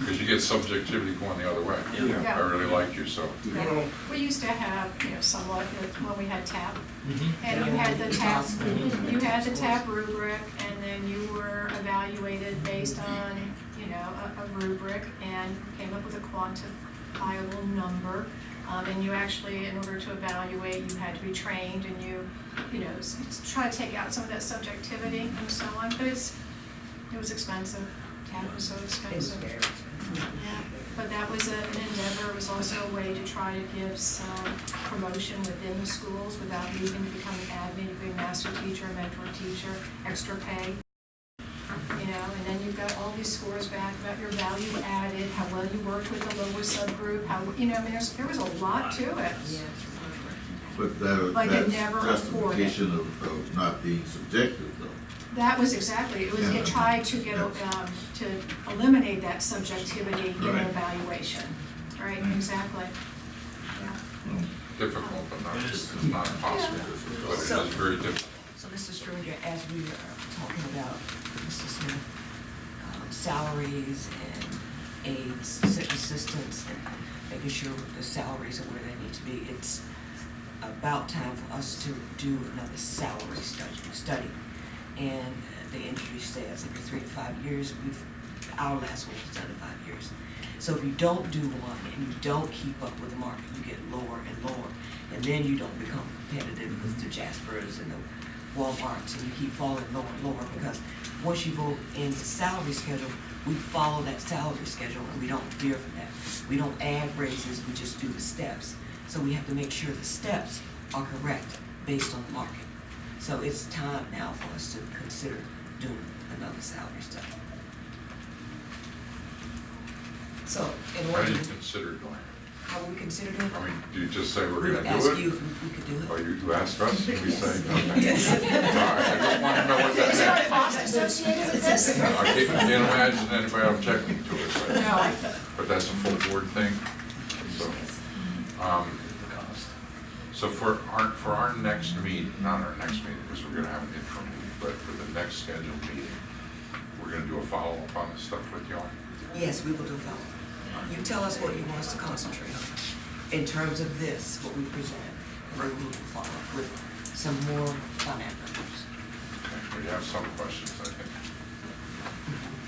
Because you get subjectivity going the other way. Yeah. I really like you, so. Yeah. We used to have, somewhat, when we had TAP, Mm-hmm. and you had the TAP rubric, and then you were evaluated based on, a rubric, and came up with a quantifiable number. And you actually, in order to evaluate, you had to be trained, and you try to take out some of that subjectivity and so on, but it was expensive. TAP was so expensive. Yeah, but that was an endeavor. It was also a way to try to give some promotion within the schools without needing to become an admin. You could be a master teacher, a mentor teacher, extra pay. And then you've got all these scores back about your value added, how well you worked with the lower subgroup, there was a lot to it. But that, Like it never that's justification of not being subjective, though. That was exactly, it tried to get, to eliminate that subjectivity in Right. evaluation, right, exactly. Yeah. Difficult, but not impossible, but it is very difficult. So, Mr. Stringer, as we are talking about, Mr. Smith, salaries and aides, assistants, and making sure the salaries are where they need to be, it's about time for us to do another salary study. And the industry says every 3 to 5 years, our last one was done in 5 years. So if you don't do one and you don't keep up with the market, you get lower and lower. And then you don't become competitive with the Jaspers and the Walmarts, and you keep falling lower and lower, because once you go in the salary schedule, we follow that salary schedule and we don't veer from that. We don't add raises, we just do the steps. So we have to make sure the steps are correct based on the market. So it's time now for us to consider doing another salary study. So in How order do you to, consider doing it? how we consider doing it? I mean, do you just say we're We gonna would ask do you it? if we could do it. Or you ask us, and we say, okay. Yes. All right, I just want to know what Is there a that cost associated with this? means. I can't imagine anybody objecting to it, No. but that's a full board thing, so. So for our next meeting, not our next meeting, because we're gonna have an interim meeting, but for the next scheduled meeting, we're gonna do a follow-up on this stuff with y'all. Yes, we will do follow-up. You tell us what you want us to concentrate on in terms of this, what we present, and then we will follow up with some more finance numbers. Okay, we have some questions, I think.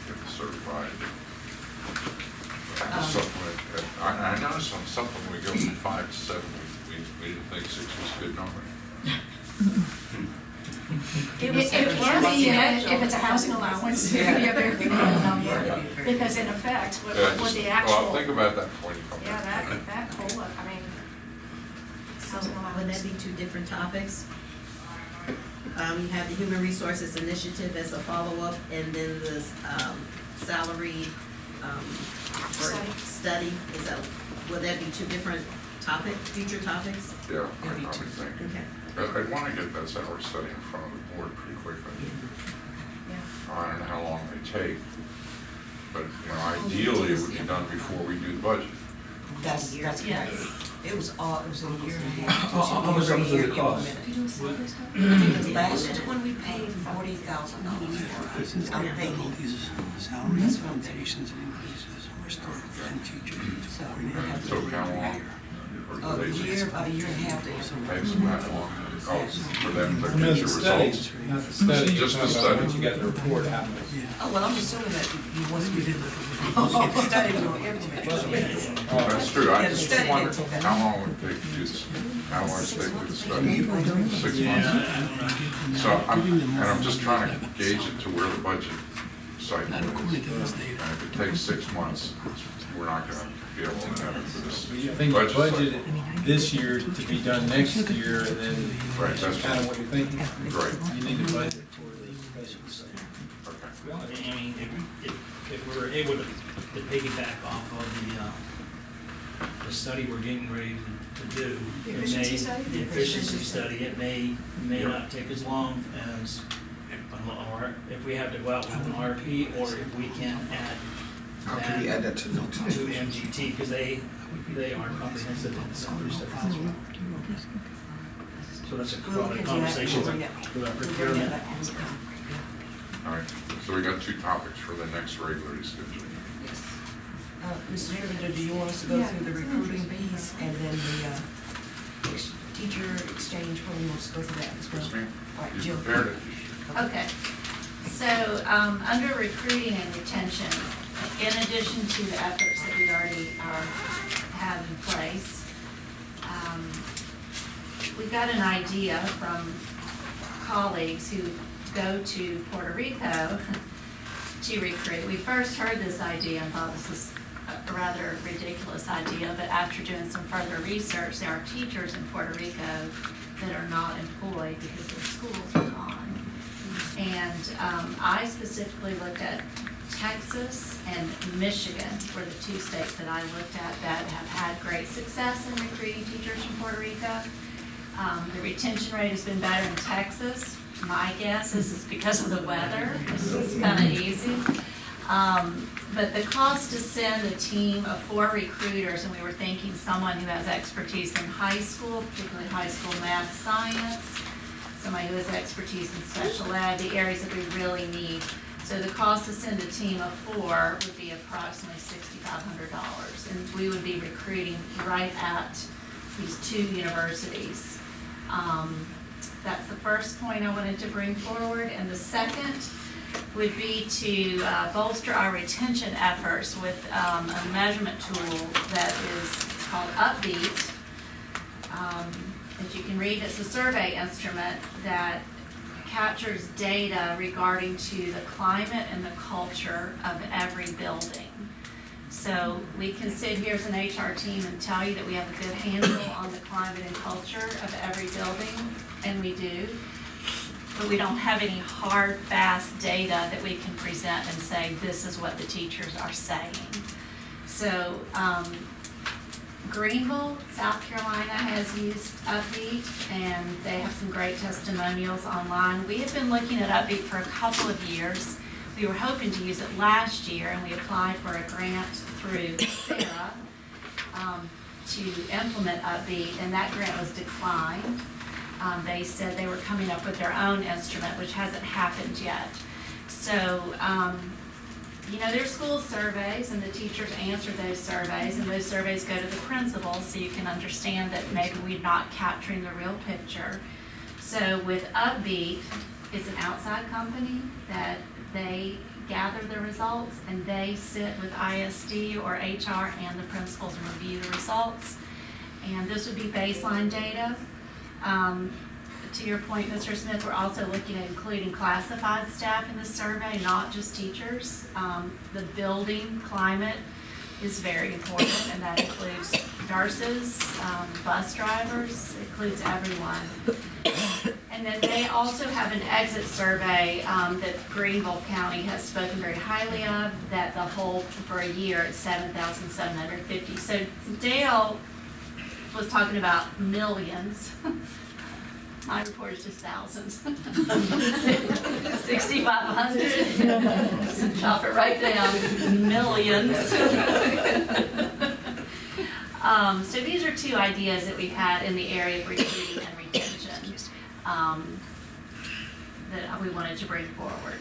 Get the certified. Supplement, I noticed on supplement, we go from 5 to 7, we didn't think 6 was a good number. It can be, if it's a housing allowance, it can be a very good number, because in effect, what the actual. Well, think about that before you come Yeah, back. that COLA, So housing would allowance. that be 2 different topics? You have the Human Resources Initiative as a follow-up, and then the salary study, will that be 2 different future topics? Yeah, I probably think. Okay. I'd want to get that salary study in front of the board pretty quickly. Yeah. I don't know how long they take, but ideally it would be done before we do the budget. That's correct. Yes. It was a year and a half. How much does it cost? The last one we paid $40,000 for. I'm thinking. That's what I'm thinking. So we would have So to, how long? about a year and a half to implement. Takes them that long? Oh, for them to No, get your the study, results? not the study. Just the You're talking study. about once you got the report out. Oh, well, I'm assuming that you once we did the study, we're gonna implement it. That's true, I Yeah, the just study wonder, didn't take that how long would it take to do this? How long would it take to do the study? 6 months? So I'm just trying to gauge it to where the budget cycle is. And if it takes 6 months, we're not gonna be able to have it for this You think budget budget cycle. this year to be done next year, and then Right, that's kind of what you're thinking? Right, You need to budget for the special study. okay. I mean, if we're able to piggyback off of the study we're getting ready to do. The it efficiency may- study? The efficiency study, it may not take as long as, or if we have to go out with an RP, or if we can add How can we add that to the? to MGT, because they are comprehensive in some of their stuff as well. So that's a We'll look into that. conversation We'll bring that- with our we'll bring that procurement. back. All right, so we got 2 topics for the next regularly scheduled. Mrs. Scrivener, do you want us to go through the recruiting piece and then the teacher exchange, when we want to go through that as well? Yes, ma'am. All right, You Jill. prepared it? Okay, so, under recruiting and retention, in addition to the efforts that we already have in place, we got an idea from colleagues who go to Puerto Rico to recruit. We first heard this idea and thought this was a rather ridiculous idea, but after doing some further research, there are teachers in Puerto Rico that are not employed because their schools are gone. And I specifically looked at Texas and Michigan were the 2 states that I looked at that have had great success in recruiting teachers from Puerto Rico. The retention rate has been better in Texas. My guess is it's because of the weather. It's kind of easy. But the cost to send a team of 4 recruiters, and we were thinking someone who has expertise in high school, particularly high school math, science, somebody who has expertise in special ed, the areas that we really need. So the cost to send a team of 4 would be approximately $6,500. And we would be recruiting right at these 2 universities. That's the first point I wanted to bring forward. And the second would be to bolster our retention efforts with a measurement tool that is called Upbeat. As you can read, it's a survey instrument that captures data regarding to the climate and the culture of every building. So we can sit here as an HR team and tell you that we have a good handle on the climate and culture of every building, and we do. But we don't have any hard, fast data that we can present and say, this is what the teachers are saying. So, Greenville, South Carolina has used Upbeat, and they have some great testimonials online. We have been looking at Upbeat for a couple of years. We were hoping to use it last year, and we applied for a grant through Sarah to implement Upbeat, and that grant was declined. They said they were coming up with their own instrument, which hasn't happened yet. So, there's school surveys, and the teachers answer those surveys, and those surveys go to the principals, so you can understand that maybe we're not capturing the real picture. So with Upbeat, it's an outside company that they gather the results, and they sit with ISD or HR and the principals and review the results. And this would be baseline data. To your point, Mr. Smith, we're also looking at including classified staff in the survey, not just teachers. The building climate is very important, and that includes nurses, bus drivers, includes everyone. And then they also have an exit survey that Greenville County has spoken very highly of, that they'll hold for a year at $7,750. So Dale was talking about millions. My report is just thousands. 6,500. Chop it right down. Millions. So these are two ideas that we've had in the area of recruiting and retention, that we wanted to bring forward.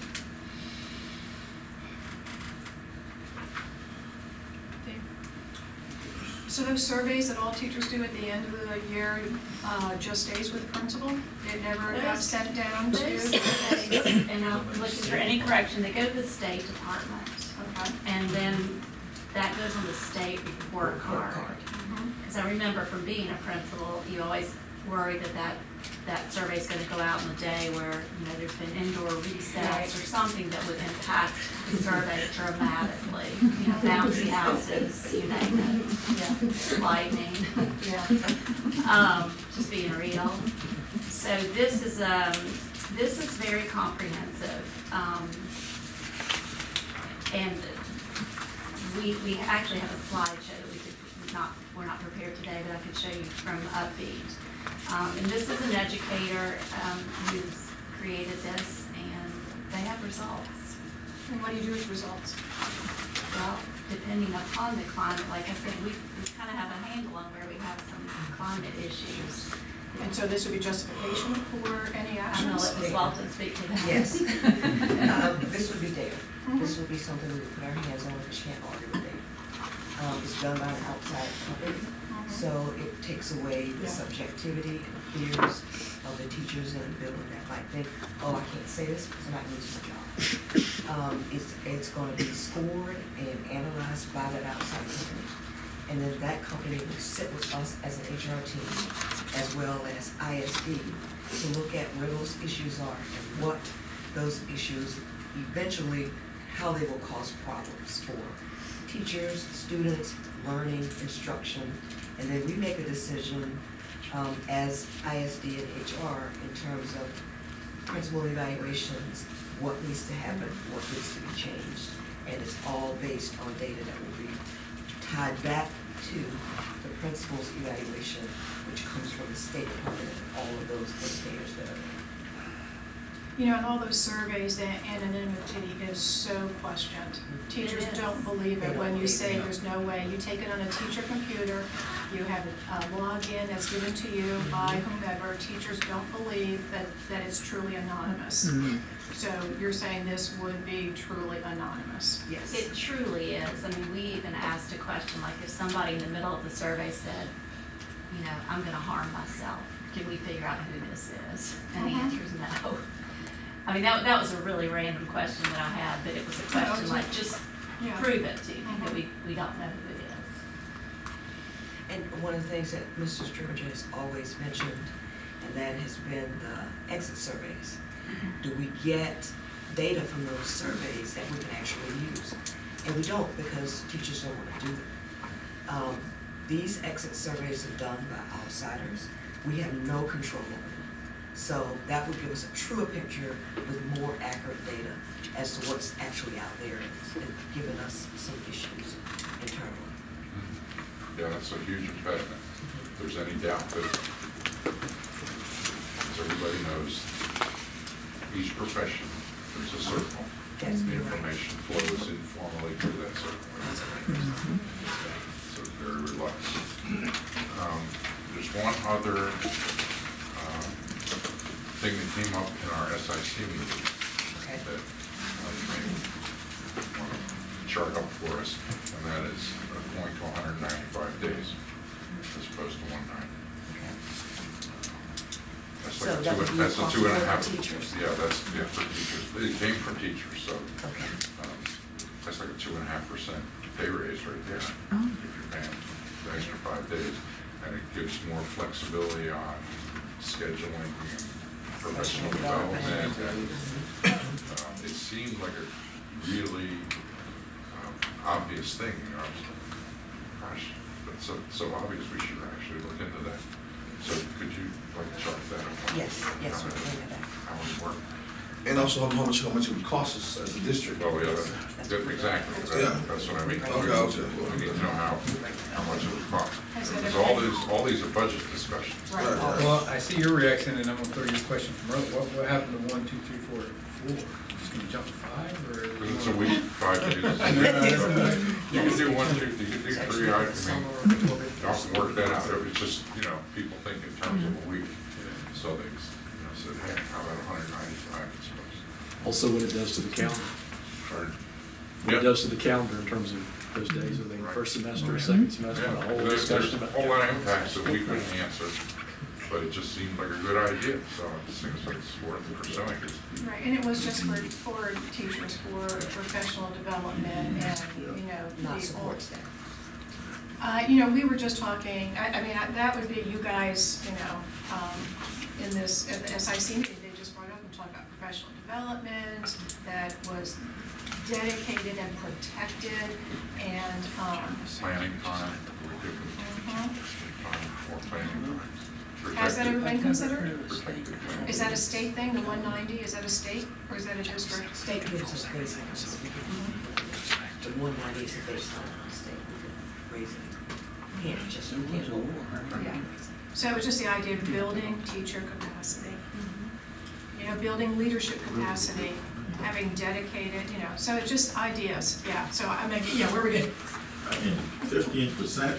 So those surveys that all teachers do at the end of the year, just stays with the principal? It never got sent down to? Those surveys, and I'm looking for any correction, they go to the State Department. Okay. And then that goes on the state report card. Mhm. Because I remember from being a principal, you always worry that survey's gonna go out on the day where, there's been indoor recess or something that would impact the survey dramatically. Bouncy houses, you name it, lightning. Just being real. So this is very comprehensive. And we actually have a slideshow that we're not prepared today, but I could show you from Upbeat. And this is an educator who's created this, and they have results. And what do you do with results? Well, depending upon the climate, like I said, we kind of have a handle on where we have some climate issues. And so this would be justification for any I'm gonna actions? let Ms. Walton speak to that. Yes. This would be data. This would be something we would put our hands on, because you can't argue with data. It's done by an outside company, so it takes away the subjectivity and fears of the teachers in the building that might think, oh, I can't say this because I'm not losing my job. It's gonna be scored and analyzed by that outside company. And then that company will sit with us as an HR team, as well as ISD, to look at where those issues are and what those issues eventually, how they will cause problems for teachers, students, learning, instruction. And then we make a decision as ISD and HR in terms of principal evaluations, what needs to happen, what needs to be changed. And it's all based on data that will be tied back to the principal's evaluation, which comes from the State Department and all of those indicators that are there. And all those surveys, the anonymity is so questioned. Teachers It is. don't believe it when you say it. there's no way. You take it on a teacher computer, you have a login that's given to you by whomever. Teachers don't believe that it's truly anonymous. So you're saying this would be truly anonymous? Yes. It truly is. I mean, we even asked a question, like if somebody in the middle of the survey said, I'm gonna harm myself, can we figure out who this is? And the answer is no. I mean, that was a really random question that I had, but it was a question like, just prove it to me, that we don't know who it is. And one of the things that Mr. Stringer has always mentioned, and that has been the exit surveys. Do we get data from those surveys that we can actually use? And we don't, because teachers don't want to do them. These exit surveys are done by outsiders. We have no control over them. So that would give us a truer picture with more accurate data as to what's actually out there and giving us some issues internally. Yeah, that's a huge impediment. If there's any doubt that, as everybody knows, each profession, there's a circle. That's The right. information flows informally through that circle. That's right. So it's very reluctant. There's one other thing that came up in our SIC meeting Okay. that I may want to chart up for us, and that is going to 195 days as opposed to 190. Okay. That's So like that would be that's a 2.5. for teachers? Yeah, for teachers. It came from teachers, so Okay. that's like a 2.5% pay raise right there. Oh. If you're paying the extra 5 days, and it gives more flexibility on scheduling and professional development. And it seemed like a really obvious thing. I was like, gosh, that's so obvious. We should actually look into that. So could you chart that up? Yes, yes, we're doing that. How it would work? And also how much it would cost us as a district. Oh, yeah, exactly. Yeah. That's what I mean. Okay. We need to know how much it would cost. Because all these are budget discussions. Right. Well, I see your reaction, and I'm gonna throw you a question from Rose. What happened to 1, 2, 3, 4, 4? Just gonna jump to 5, or? Because it's a week, 5 days. You can do 1, 2, you can do 3, I mean, y'all can work that out. It was just, people think in terms of a week. So they, said, hey, how about 195, I suppose. Also what it does to the calendar. Or- What Yep. it does to the calendar in terms of those days, whether they first semester or second semester, Yeah, a whole there's discussion a about. whole lot of impacts that we couldn't answer, but it just seemed like a good idea, so it seems like it's worth pursuing. Right, and it was just for teachers, for professional development and, Not the support staff. We were just talking, that would be you guys, in this, at the SIC meeting, they just brought up and talked about professional development that was dedicated and protected and, Planning time, we give them time for planning time. has that ever been considered? Protected time. Is that a state thing, the 190, is that a state, or is that a district? State gives us baseline, so we could, the 190 is the baseline for the state, we could raise it. We can't go more. Yeah. So it was just the idea of building teacher capacity, building leadership capacity, having dedicated, so it's just ideas, yeah, so where we get. 15%.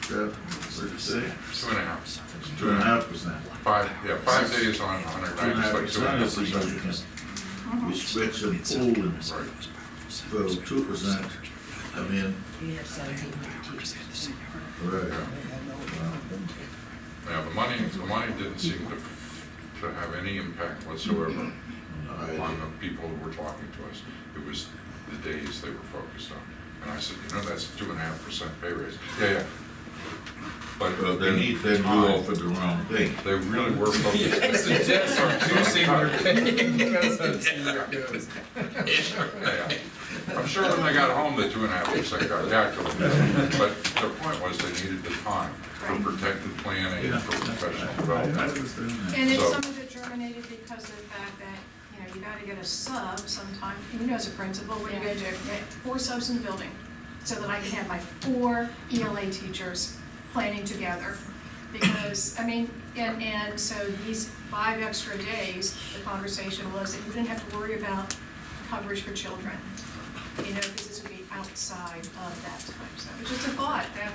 What did you say? 2.5. 2.5%. 5 days on 190, it's like 2.5% is 2.5%. we stretch and pull and Right. so 2% come in. We have 1,700 teachers. Right. Yeah, the money didn't seem to have any impact whatsoever on the people who were talking to us. It was the days they were focused on. And I said, that's a 2.5% pay raise. Yeah. But Well, they then need you time. offered the wrong thing. They really were focused. Suggest reducing their pay. That's how it goes. Yeah. I'm sure when they got home, the 2.5% got calculated. But the point was they needed the time for protected planning and for professional I development. understand that. And then So- some of it germinated because of the fact that, you gotta get a sub sometime, as a principal, what are you gonna do? Get 4 subs in the building, so that I can have my 4 ELA teachers planning together. Because, and so these 5 extra days, the conversation was that you didn't have to worry about coverage for children, because this would be outside of that time, so it was just a thought, and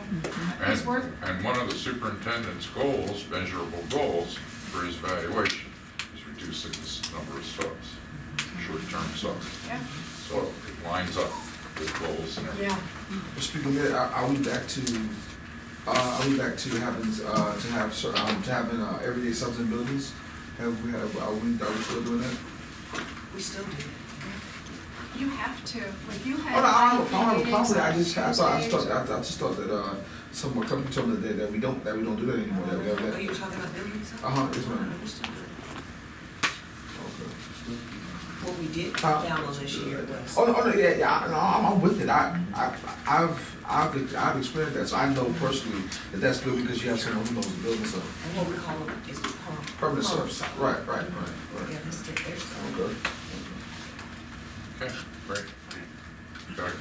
it's worth it. And one of the superintendent's goals, measurable goals for his evaluation, is reducing this number of subs, short-term subs. Yeah, So it lines up with goals and everything. yeah. Speaking of that, are we back to having everyday subs in buildings? Are we still doing that? We still do. You have to, like you Oh, had. no, I don't have a problem with it. I meetings just on thought that someone coming told me that we don't do that anymore. Oh, you're talking about buildings? Yes, ma'am. We still do it. Okay. What we did cut down on this year was. Oh, no, yeah, I'm with it. I've experienced that, so I know personally that that's good because you have someone who knows the building, so. And what we call them is Permanent subs. Right. Yeah, that's still, they're still. Okay. Okay, great. Got a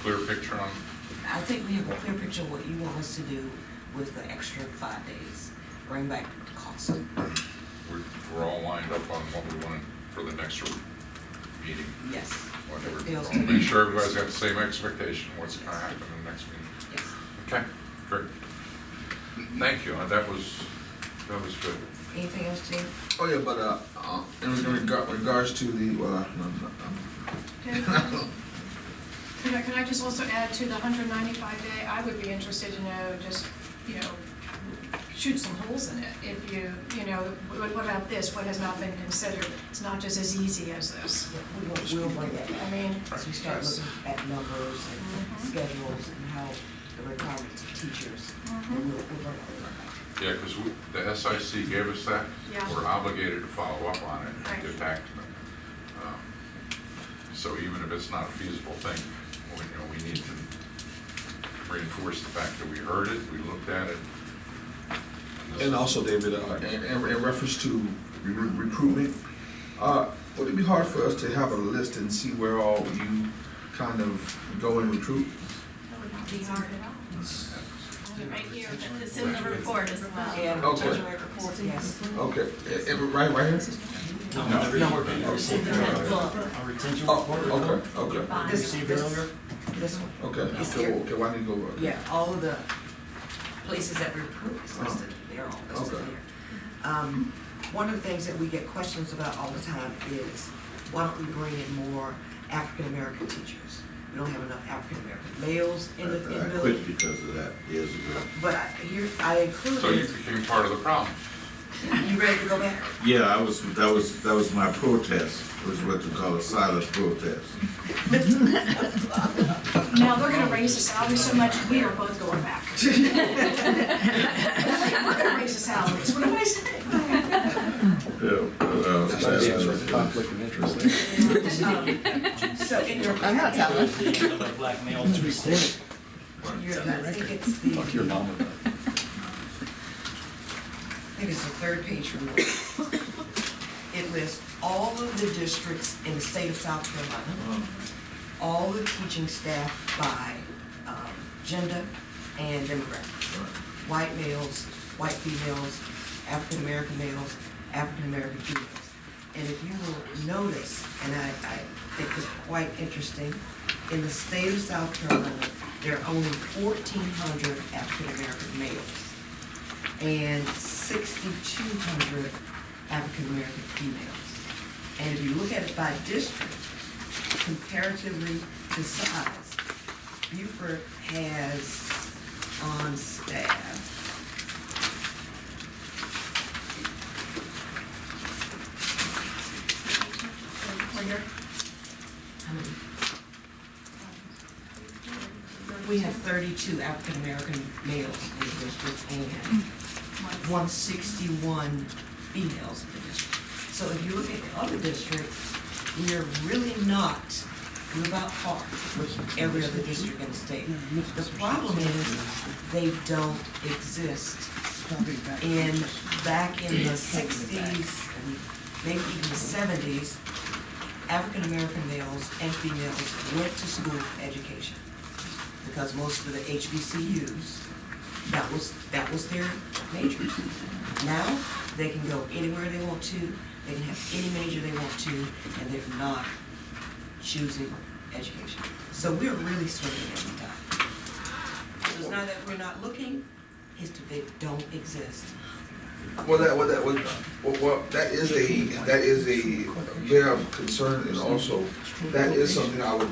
clear picture on, I think we have a clear picture of what you want us to do with the extra 5 days. Bring back the cost. we're all lined up on what we want for the next meeting. Yes. Whatever. Bill's Make sure everybody's got the same expectation, of what's gonna happen in the next meeting. Yes. Okay, great. Thank you, that was good. Anything else, Jim? Oh, yeah, but, in regards to the, Can I just also add to the 195 day, I would be interested to know, just, shoot some holes in it. If what about this, what has not been considered? It's not just as easy as this. We'll bring that back. I mean. As we start looking at numbers and schedules and how the requirements of teachers, then we'll bring all that back. Yeah, because the SIC gave us that. Yeah. We're obligated to follow up on it and Right. get back to them. So even if it's not a feasible thing, we need to reinforce the fact that we heard it, we looked at it. and also, David, in reference to recruitment, would it be hard for us to have a list and see where all you kind of go and recruit? That would not be hard at all. Right here, it's in the report as well. Yeah, the Okay. treasury reports, yes. Okay, right here? the report that you received earlier. A retention report. Okay. You This- received this- earlier? This one. Okay, It's so, here. okay, why need to go over? Yeah, all of the places that we recruit is listed, they're all listed Okay. here. One of the things that we get questions about all the time is, why don't we bring in more African-American teachers? We don't have enough African-American males in the I building. quit because of that years ago. But I So you included, became part of the problem. you ready to go back? Yeah, that was my protest, was what you call a silent protest. Now, they're gonna raise the salary so much, we are both going back. We're gonna raise the salaries, what am I saying? Conflict of interest there. So in your. I'm not telling. The black males recorded. I think it's the. Fuck your mama. I think it's the third page from the list. It lists all of the districts in the state of South Carolina, all the teaching staff by gender and demographics. White males, white females, African American males, African American females. And if you will notice, and I think it's quite interesting, in the state of South Carolina, there are only 1,400 African American males and 6,200 African American females. And if you look at it by district, comparatively to size, Beaufort has on staff we have 32 African American males in the district and 161 females in the district. So if you look at the other districts, we are really not, we're about par with every other district in the state. The problem is, they don't exist. Back in the 60s, and maybe even the 70s, African American males and females went to school for education. Because most of the HBCUs, that was their majors. Now, they can go anywhere they want to, they can have any major they want to, and they're not choosing education. So we're really swinging every time. So it's not that we're not looking, it's that they don't exist. Well, that is a bear of concern, and also, that is something I'm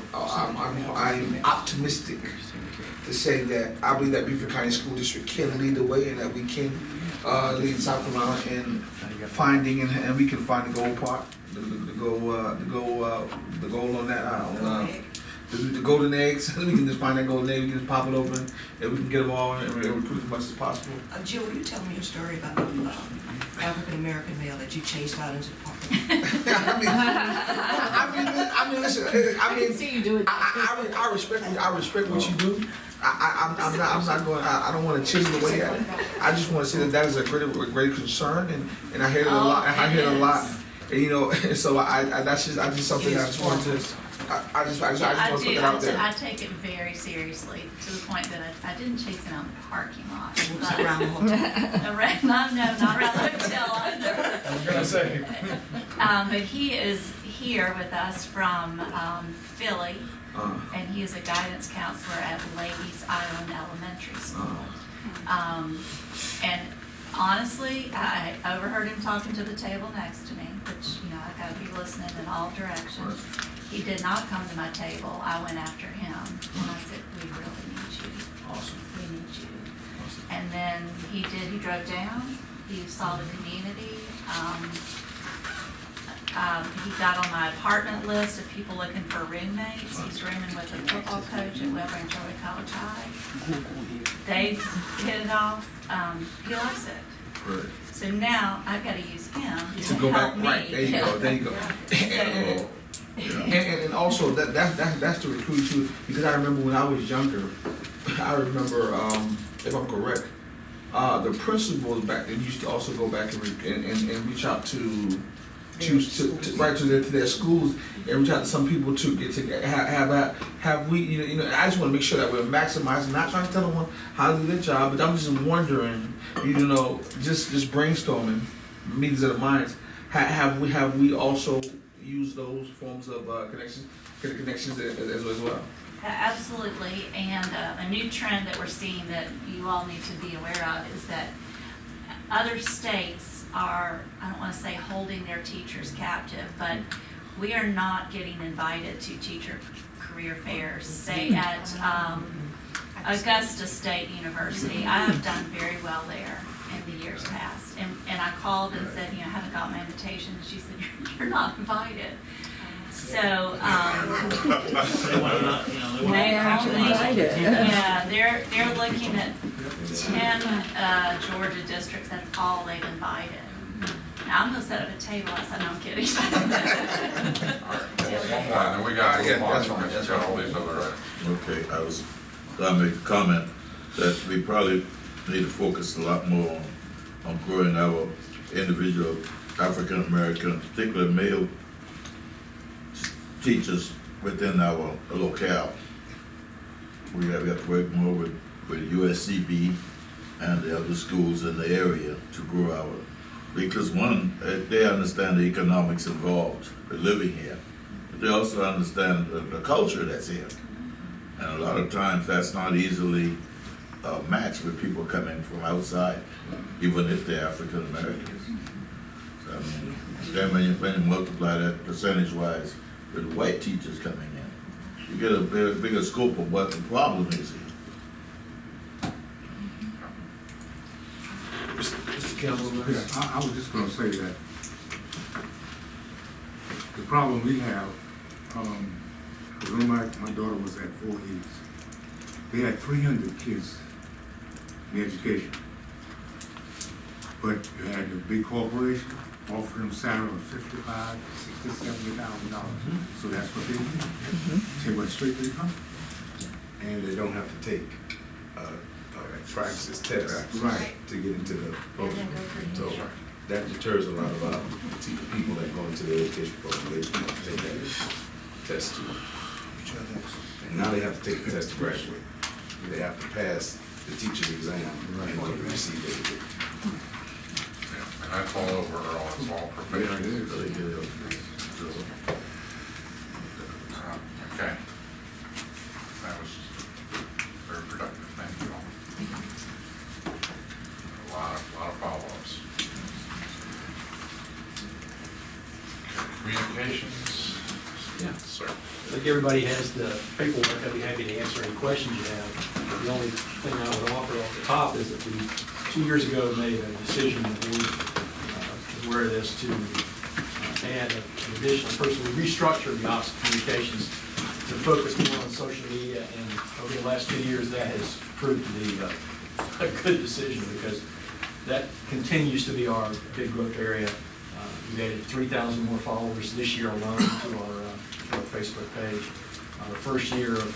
optimistic to say that I believe that Beaufort County School District can lead the way, and that we can lead South Carolina in finding, and we can find the goal part, the goal on that, the golden eggs. We can just find that golden egg, we can just pop it open, and we can get them all and recruit as much as possible. Jill, will you tell me your story about the African American male that you chased out into the park? I mean, listen. I see you do it. I respect what you do. I'm not going. I don't want to chisel away at it. I just want to say that is a great concern, and I hear it a lot. And I hear it a lot. And, you know, so that's just something that I just want to. I just want to put it out there. I take it very seriously to the point that I didn't chase him out in the parking lot. But around the hotel. Not around the hotel either. I was gonna say. But he is here with us from Philly, and he is a guidance counselor at Ladies Island Elementary School. And honestly, I overheard him talking to the table next to me, which, you know, I gotta be listening in all directions. He did not come to my table. I went after him, and I said, we really need you. Awesome. We need you. And then he drove down, he saw the community. He got on my apartment list of people looking for roommates. He's rooming with a football coach at Weber and Troy College High. They hit it off. He loves it. Right. So now I've got to use him To to go help back, me. right? There you go. And also that's the recruit too, because I remember when I was younger, I remember if I'm correct, the principals back then used to also go back and reach out to their schools and reach out to some people to get to have we you know I just want to make sure that we're maximizing, not trying to tell them how to do their job, but I'm just wondering, you know, just brainstorming, meetings of the minds, have we also used those forms of connections as well? Absolutely, and a new trend that we're seeing that you all need to be aware of is that other states are, I don't want to say holding their teachers captive, but we are not getting invited to teacher career fairs. Say at Augusta State University, I have done very well there in the years past, and I called and said, you know, I haven't got my invitation, and she said, you're not invited. So, They want to not, you know, they want they only, invited. yeah, they're looking at 10 Georgia districts, that's all they've invited. Now, I'm gonna set up a table, I said, no, I'm kidding. All right, one more, and then we got to move on, because we've got all these other items. Okay, I was gonna make a comment that we probably need to focus a lot more on growing our individual African American, particularly male teachers within our locale. We have to work more with USCB and the other schools in the area to grow our, because one, they understand the economics involved with living here, but they also understand the culture that's here. And a lot of times that's not easily matched with people coming from outside, even if they're African Americans. So, I mean, then when you multiply that percentage-wise with white teachers coming in, you get a bigger scope of what the problem is here. Mr. Campbell, Yeah, I was just gonna say that the problem we have, when my daughter was at 4 E's, they had 300 kids in education. But you had the big corporation offering them salary of $55,000, $60,000, $70,000. So that's what they do. They went straight to the company. And they don't have to take practice tests Right. to get into the program. So that deters a lot of people that go into the education program. They don't have to take that test too. And now they have to take the test to graduate. They have to pass the teaching exam in order to receive their degree. Yeah, and that's all over, Earl, it's all professional. Really good. Okay. That was very productive, thank you all. A lot of follow-ups. Okay, communications? Yeah. Sir. I think everybody has the paperwork. I'd be happy to answer any questions you have. The only thing I would offer off the top is that we, 2 years ago, made a decision, the board is aware of this, to add an additional person. We restructured the Office of Communications to focus more on social media, and over the last 2 years, that has proved to be a good decision, because that continues to be our big growth area. We've added 3,000 more followers this year alone to our Facebook page. The first year of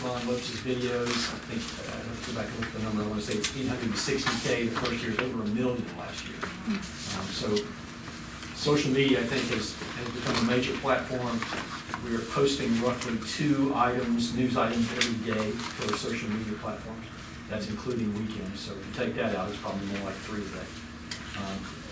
Ron Lopes' videos, I think, I have to go back and look at the number, I want to say it's 860K the first year, over 1 million last year. So social media, I think, has become a major platform. We are posting roughly 2 items, news items every day to our social media platforms. That's including weekends, so if you take that out, it's probably more like 3 a day.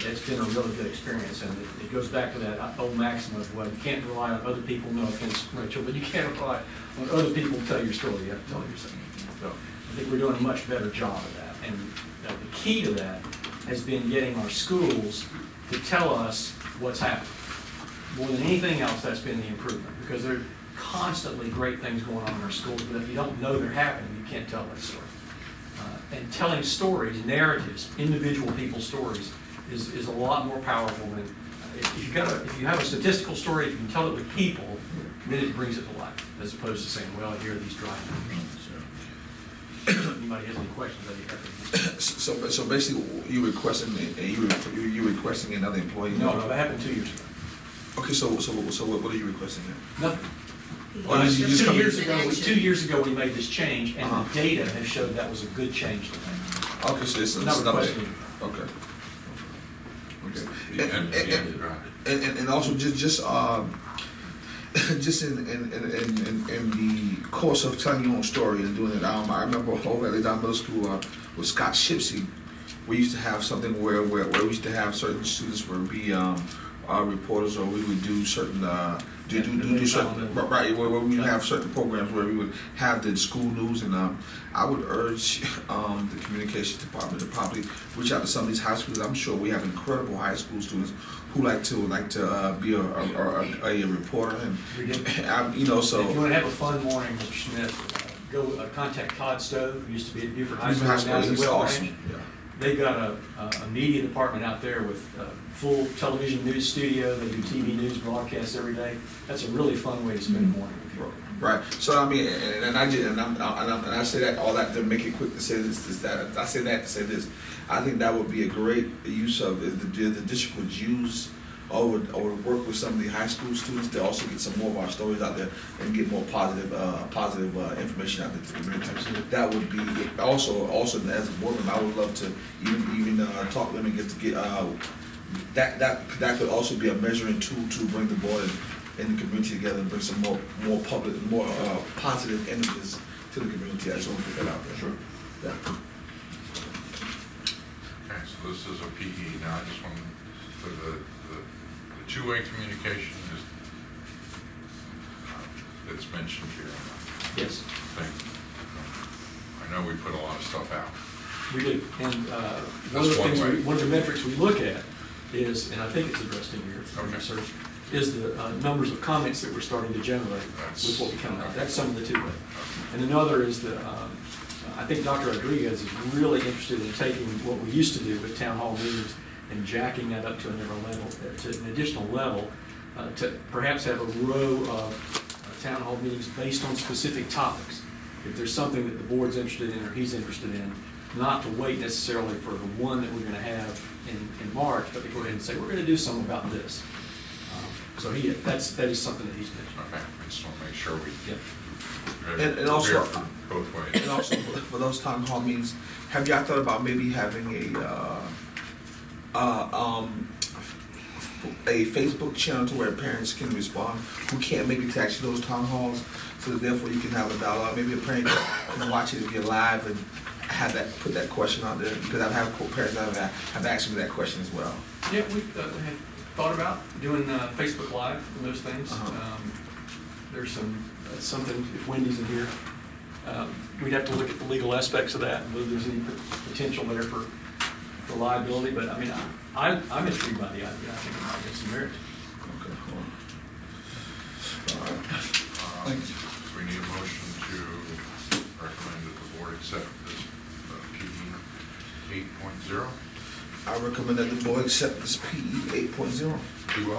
It's been a really good experience, and it goes back to that old maxim of, well, you can't rely on other people, no offense, Rachel, but you can't rely on other people to tell your story, you have to tell yourself. So I think we're doing a much better job of that, and the key to that has been getting our schools to tell us what's happening. More than anything else, that's been the improvement, because there are constantly great things going on in our schools, but if you don't know they're happening, you can't tell that story. And telling stories, narratives, individual people's stories is a lot more powerful than, if you have a statistical story, if you can tell it with people, then it brings it to life, as opposed to saying, well, here are these dry numbers. So, if anybody has any questions, I'd be happy to. So basically, you requesting another employee? No, that happened 2 years ago. Okay, so what are you requesting then? Nothing. Or did you just come in? 2 years ago, we made this change, and the data has showed that was a good change to make. Okay, so it's Not another. requesting. Okay. The end, And also just in the course of telling your own story and doing it, I remember over at Leon Middle School with Scott Shipsey, we used to have something where we used to have certain students would be reporters, or we would do certain, do certain, right, where we would have certain programs where we would have the school news, and I would urge the communications department to probably reach out to some of these high schools. I'm sure we have incredible high school students who like to be a reporter, and you know, so. If you want to have a fun morning, Mr. Smith, go contact Todd Stowe, who used to be at Buford High School, now is at He's Well awesome. Ranch. Yeah. They've got a media department out there with full television news studio. They do TV news broadcasts every day. That's a really fun way to spend the morning with you. Right. So I mean, and I say that all that to make it quick to say this, that. I say that to say this. I think that would be a great use of if the district would use or would work with some of the high school students to also get some more of our stories out there and get more positive information out there to the community. Absolutely. That would be also as a board member, I would love to even talk to them and get that could also be a measuring tool to bring the board and the community together and bring some more positive images to the community. I just want to put that out there. Sure. Yeah. Okay, so this is a PE. Now I just want for the two-way communication is it's mentioned here. Yes. Thing. I know we put a lot of stuff out. We do. And one of the metrics we look at is, and I think it's addressed in your research, is the numbers of comments that we're starting to generate with what we come out. That's some of the two-way. And another is that I think Dr. Rodriguez is really interested in taking what we used to do with town hall meetings and jacking that up to another level, to an additional level, to perhaps have a row of town hall meetings based on specific topics. If there's something that the board's interested in or he's interested in, not to wait necessarily for the one that we're going to have in March, but to go ahead and say, we're going to do something about this. So that is something that he's mentioned. Okay, I just want to make sure we And also, both ways. and also for those town hall meetings, have y'all thought about maybe having a Facebook channel to where parents can respond who can't make it to actually those town halls, so that therefore you can have a dialogue. Maybe a parent can watch it if you're live and have that, put that question out there, because I've had parents that have asked me that question as well. Yeah, we've had thought about doing Facebook Live and those things. There's something, if Wendy's in here, we'd have to look at the legal aspects of that, and whether there's any potential there for liability, but I mean, I'm intrigued by the idea. I think it might get some merit. Okay, hold on. All right. Thanks. We need a motion to recommend that the board accept this PE 8.0. I recommend that the board accept this PE 8.0. 2.0.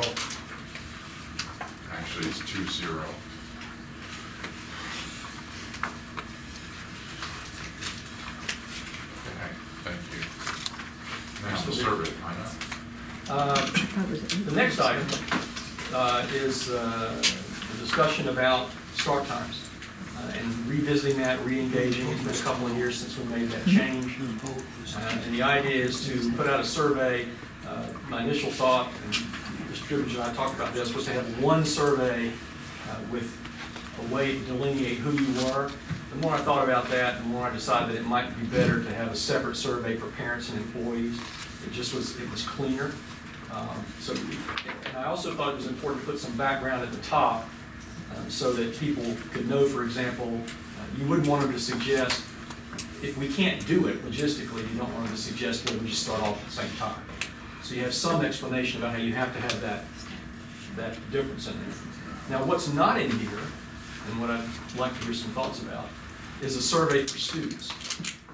Actually, it's 2.0. Okay, thank you. Now, the survey, I know. The next item is the discussion about start times and revisiting that, re-engaging. It's been a couple of years since we made that change. And the idea is to put out a survey. My initial thought, and Mr. Dribbage and I talked about this, was to have one survey with a way to delineate who you were. The more I thought about that, the more I decided that it might be better to have a separate survey for parents and employees. It was cleaner. And I also thought it was important to put some background at the top so that people could know, for example, you wouldn't want them to suggest, if we can't do it logistically, you don't want them to suggest that we just start off at the same time. So you have some explanation about how you have to have that difference in there. Now, what's not in here, and what I'd like to hear some thoughts about, is a survey for students.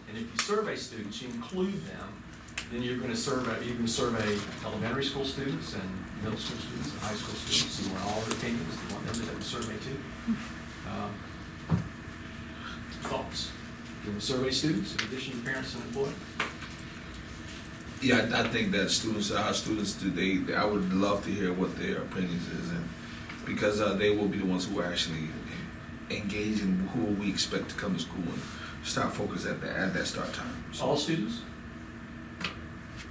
And if you survey students, you include them, then you're going to survey elementary school students and middle school students and high school students. You want all their opinions. You want them to have a survey too. Thoughts? Do you survey students in addition to parents and employees? Yeah, I think that our students do. I would love to hear what their opinions is, and because they will be the ones who are actually engage in who we expect to come to school and start focus at that start time. So, all students?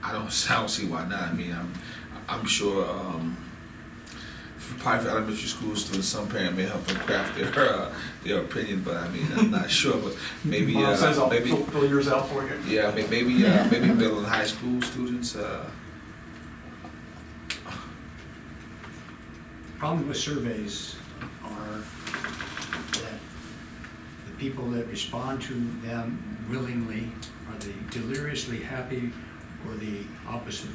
I don't see why not. I mean, I'm sure. Probably for elementary school students, some parent may help them craft their opinion, but I mean, I'm not sure. But maybe maybe fill yours out for you. Yeah, maybe middle and high school students. problem with surveys are that the people that respond to them willingly, are they deliriously happy, or the opposite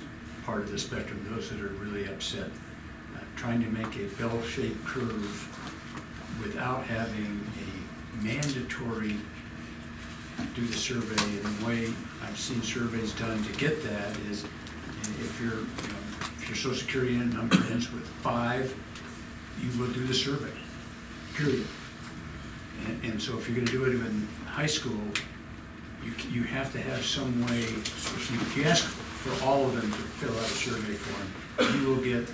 part of the spectrum, those that are really upset. Trying to make a bell-shaped curve without having a mandatory do the survey. And the way I've seen surveys done to get that is, if your Social Security number ends with 5, you will do the survey, period. And so if you're gonna do it in high school, you have to have some way, if you ask for all of them to fill out a survey form, you will get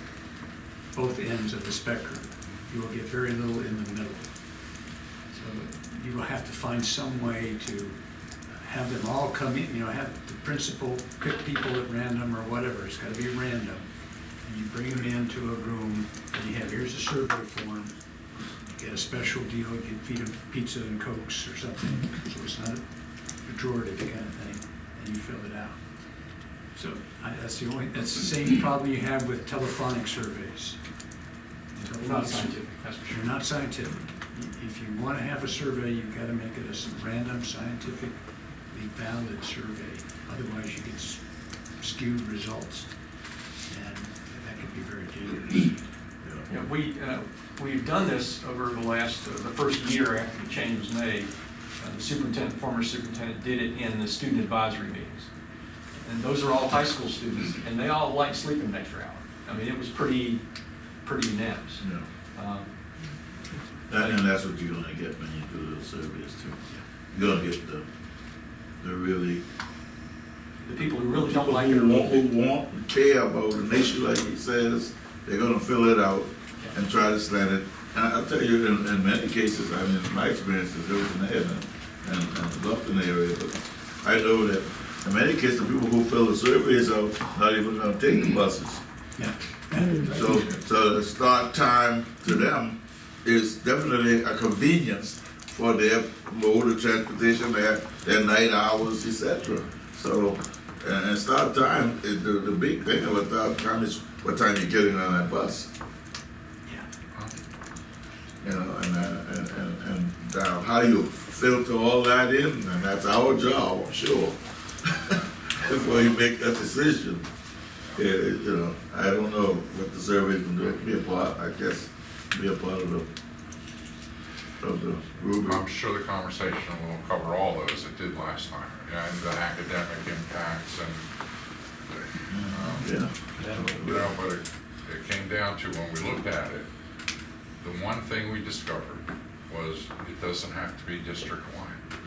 both ends of the spectrum. You will get very little in the middle. So you will have to find some way to have them all come in, have the principal pick people at random or whatever, it's gotta be random. And you bring them into a room, and you have, here's a survey form, you get a special deal, you feed them pizza and Cokes or something, so it's not a pejorative kind of thing, and you fill it out. So that's the same problem you have with telephonic surveys. Not scientific, that's for sure. They're not scientific. If you want to have a survey, you've got to make it a random, scientifically valid survey. Otherwise, you get skewed results, and that could be very dangerous. Yeah, we've done this over the first year after the change was made. The former superintendent did it in the student advisory meetings. And those are all high school students, and they all like sleeping an extra hour. I mean, it was pretty unanimous. Yeah. And that's what you're gonna get when you do those surveys too. You're gonna get the really. The people who really don't like it. Who want and care about the nation, like he says, they're gonna fill it out and try to slant it. And I'll tell you, in many cases, I mean, in my experiences, there was an area and the Lufton area, but I know that in many cases, the people who fill the surveys out not even gonna take the buses. Yeah. So the start time to them is definitely a convenience for their mode of transportation, their night hours, etc. So, and start time, the big thing about start time is what time you're getting on that bus. Yeah. And how you filter all that in, and that's our job, I'm sure, before you make that decision. Yeah, I don't know what the survey's gonna do. It can be a part, I guess, be a part of the rubric. I'm sure the conversation will cover all those it did last time, and the academic impacts and, but it came down to, when we looked at it, the one thing we discovered was it doesn't have to be district-wide.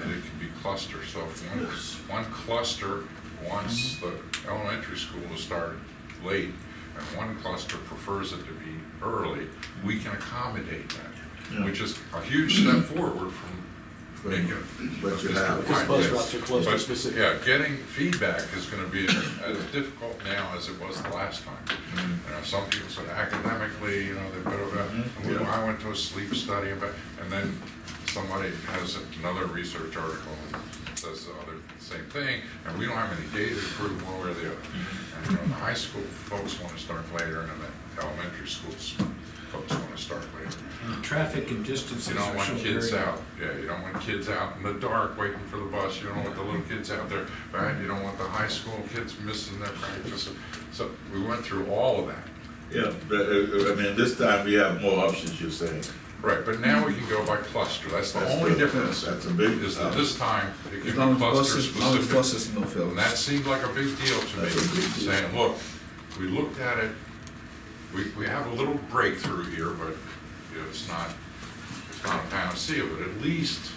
And it can be cluster. So if one cluster wants the elementary school to start late, and one cluster prefers it to be early, we can accommodate that, which is a huge step forward from making it. But you have. Because bus routes are closer to specific. Yeah, getting feedback is gonna be as difficult now as it was the last time. Some people said academically, they're better about, I went to a sleep study about, and then somebody has another research article and says the same thing, and we don't have any data to prove one way or the other. And the high school folks want to start later, and the elementary schools folks want to start later. And traffic and distances You don't are want so kids very- out, you don't want kids out in the dark waiting for the bus, you don't want the little kids out there, right? You don't want the high school kids missing their practice. So we went through all of that. Yeah, I mean, this time we have more options, you're saying. Right, but now we can go by cluster, that's the only difference. That's a big. Is that this time, it As can long be as cluster buses, as long as specific. buses no fails. And that seemed like a big deal to me, That's a big deal. saying, look, we looked at it, we have a little breakthrough here, but it's not a panacea, but at least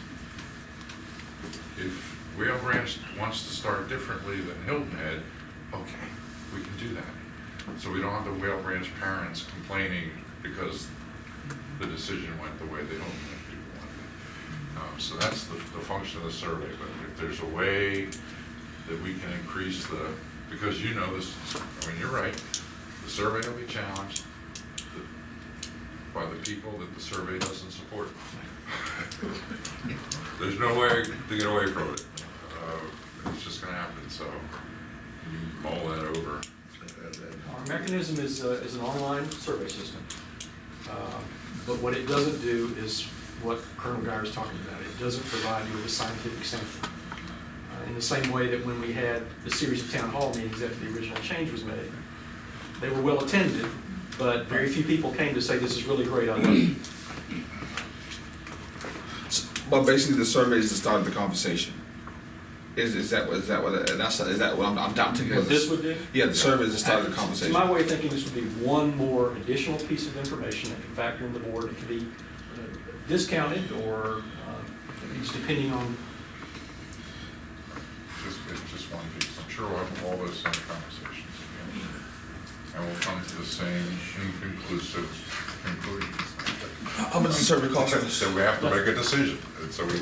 if Whale Ranch wants to start differently than Hilton Head, okay, we can do that. So we don't have the Whale Ranch parents complaining because the decision went the way they Hilton Head people wanted. So that's the function of the survey, but if there's a way that we can increase because this, you're right, the survey will be challenged by the people that the survey doesn't support. There's no way to get away from it. It's just gonna happen, so you mull that over. Our mechanism is an online survey system. But what it doesn't do is what Colonel Geyer is talking about. It doesn't provide you with a scientific sample. In the same way that when we had the series of town hall meetings after the original change was made, they were well attended, but very few people came to say, this is really great, I love it. But basically, the survey is the start of the conversation. Is that what I'm taking? What this would do? Yeah, the survey is the start of the conversation. My way of thinking, this would be one more additional piece of information that can factor in the board. It can be discounted or it's depending on. It's just one piece. I'm sure we'll have all those same conversations again. And we'll come to the same inconclusive conclusions. How much does the survey cost us? So we have to make a decision, and so we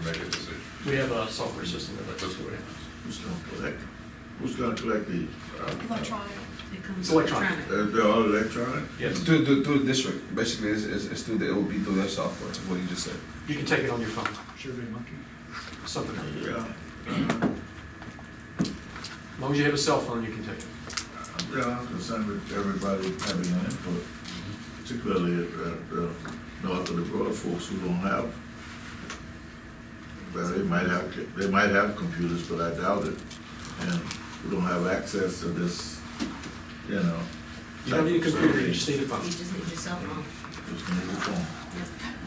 make a decision. We have a software system that lets us do it. Who's gonna collect the, Electronic. It's electronic. they're all electronic? Yes. Through the district, basically, it's through it will be through their software, is what you just said. You can take it on your phone. Survey monkey. Something like that. Yeah. As long as you have a cell phone, you can take it. Yeah, I'm concerned with everybody having an input, particularly north of the border folks who don't have. Well, they might have computers, but I doubt it. And who don't have access to this, You don't need a computer, you survey. just need a phone. You just need your cell phone. Just need a phone.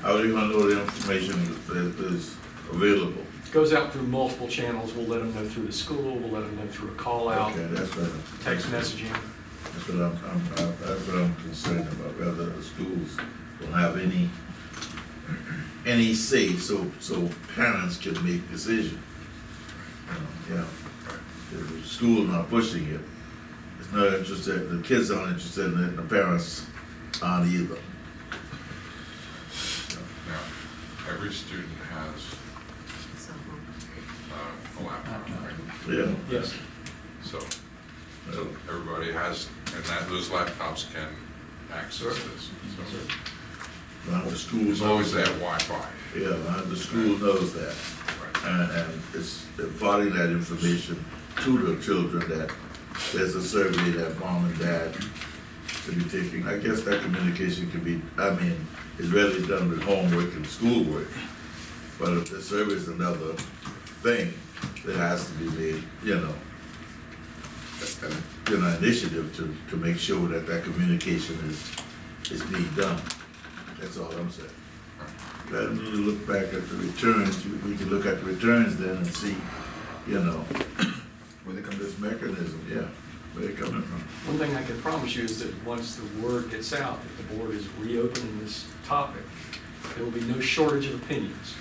How are you gonna know the information that is available? It goes out through multiple channels. We'll let them know through the school, we'll let them know through a call out, Okay, that's right. text messaging. That's what I'm concerned about, whether the schools will have any say, so parents can make decisions. Yeah, the school not pushing it, it's not interested, the kids aren't interested in it, the parents aren't either. Now, every student has Cell phone. a laptop, right? Yeah. Yes. So everybody has, and those laptops can access this. So Now, the school as long as knows they that. have Wi-Fi. Yeah, now, the school knows that. Right. And it's imparting that information to the children that there's a survey that mom and dad should be taking. I guess that communication can be, is readily done with homework and schoolwork. But if the survey is another thing that has to be made, initiative to make sure that that communication is being done. That's all I'm saying. Let me look back at the returns, we can look at the returns then and see, where they come, this mechanism, where they coming from. One thing I can promise you is that once the word gets out, that the board is reopening this topic, there will be no shortage of opinions.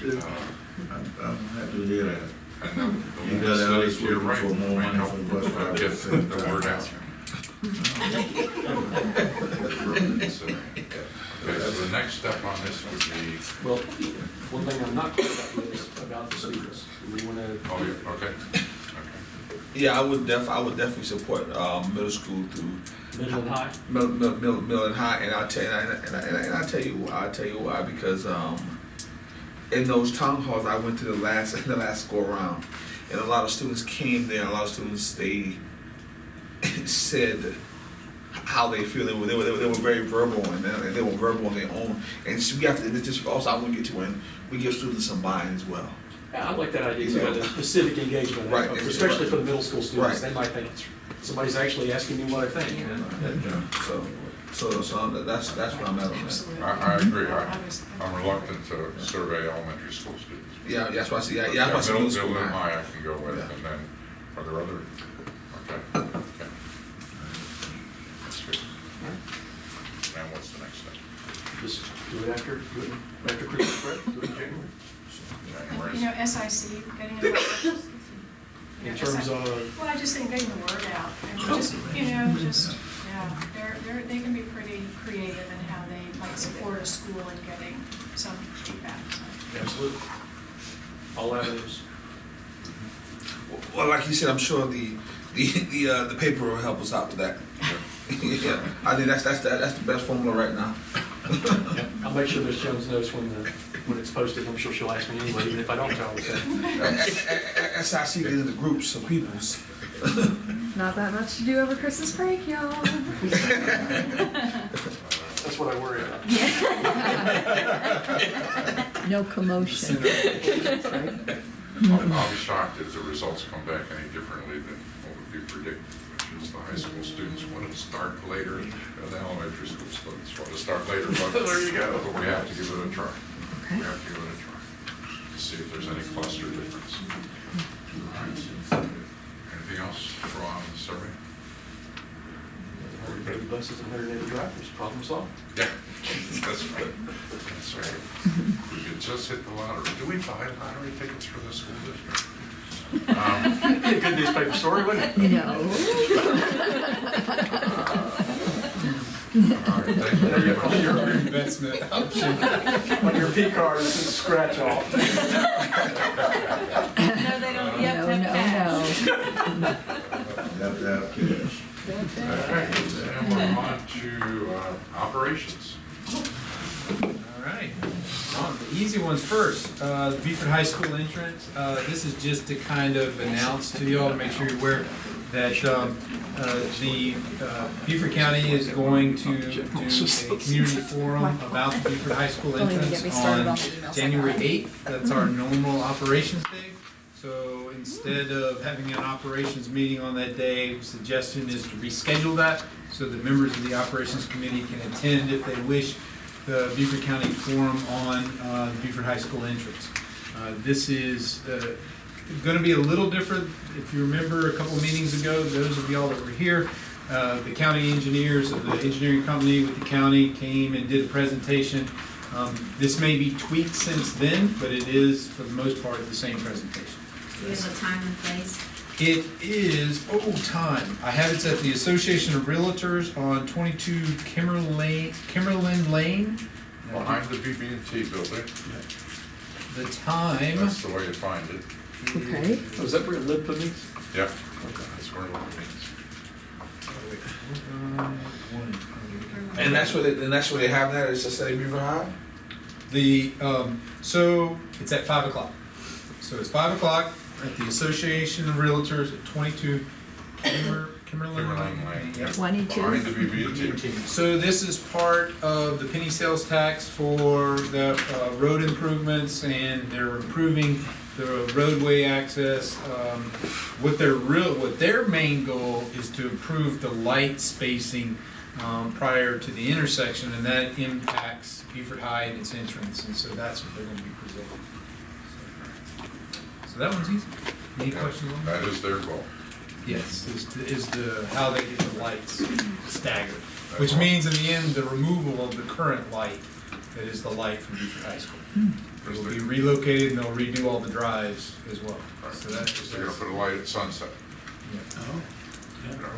I'm happy to hear that. And You the got cities, others you're looking right, for more might money help for the bus drivers. get the word out. Okay, so the next step on this would be, Well, one thing I'm not clear about is about the students. Do we want to? oh, yeah, okay. Yeah, I would definitely support middle school through Middle and high? middle and high, and I'll tell you why, because in those town halls I went to the last go around, and a lot of students came there. A lot of students they said how they feel. They were very verbal, and they were verbal on their own. And so we have to. This also I want to get to when we give students some buy-in as well. Yeah, I like that idea, the civic engagement, Right. especially for the middle school students. Right. They might think somebody's actually asking me what I think. So that's where I'm at on that. I agree, I'm reluctant to survey elementary school students. Yeah, that's why I see. Yeah, that's why I see middle school. Middle and high I can go with, Yeah. and then, are there other, okay. That's good. And what's the next step? Just do it after Christmas break, do it in January. January. SIC, getting the word. In terms of, Well, I just think getting the word out, and they can be pretty creative in how they might support a school in getting some feedback, so. absolutely, all avenues. Well, like you said, I'm sure the paper will help us out with that. Yeah, I think that's the best formula right now. I'll make sure Ms. Jones knows when it's posted. I'm sure she'll ask me anyway, even if I don't tell her. SIC is in the groups of people, Not that much to do over Christmas break, y'all. That's what I worry about. No commotion. I'll be shocked if the results come back any differently than what would be predicted, which is the high school students want to start later, and the elementary school students want to start later, but there you go. But we have to give it a try. We have to give it a try to see if there's any cluster difference. All right. Anything else for on the survey? Every bus is 180 drivers, problem solved. Yeah, that's right. That's right. We could just hit the lottery. Do we buy lottery tickets for the school district? Be a good newspaper story, wouldn't it? No. All right, thank you very much. Your investment option. On your P card, this is a scratch off. No, they don't, you have to have cash. You have to have cash. Okay, and we're on to operations. All right, the easy ones first. The Beaufort High School entrance. This is just to kind of announce to you all, to make sure you're aware that the Beaufort County is going to do a community forum about the Beaufort High School Don't even entrance get me started on on the emails I January got. 8th. That's our normal operations day. So instead of having an operations meeting on that day, suggestion is to reschedule that so that members of the operations committee can attend if they wish the Beaufort County Forum on the Beaufort High School entrance. This is going to be a little different. If you remember a couple meetings ago, those of y'all that were here, the county engineers of the engineering company with the county came and did a presentation. This may be tweaked since then, but it is, for the most part, the same presentation. Do you have a time and place? It is, time. I have it at the Association of Realtors on 22 Kimmerlin Lane. Behind the BB&T building, The time. that's the way you find it. Okay. Oh, is that where your lid put me? Yep, that's where it means. And that's where they have that, it's just say Beaver High? So it's at 5 o'clock. So it's 5 o'clock at the Association of Realtors at 22 Kimmerlin Kimberlane Lane. Yep. 22. Behind the BB&T. So this is part of the penny sales tax for the road improvements, and they're improving the roadway access. What their main goal is to improve the light spacing prior to the intersection, and that impacts Beaufort High and its entrance, and so that's what they're going to be presenting. So that one's easy. Any questions on that? That is their goal. Yes, is the how they get the lights staggered, which means in the end the removal of the current light that is the light from Beaufort High School. It will be relocated and they'll redo all the drives as well. So that's They're gonna put a light at sunset.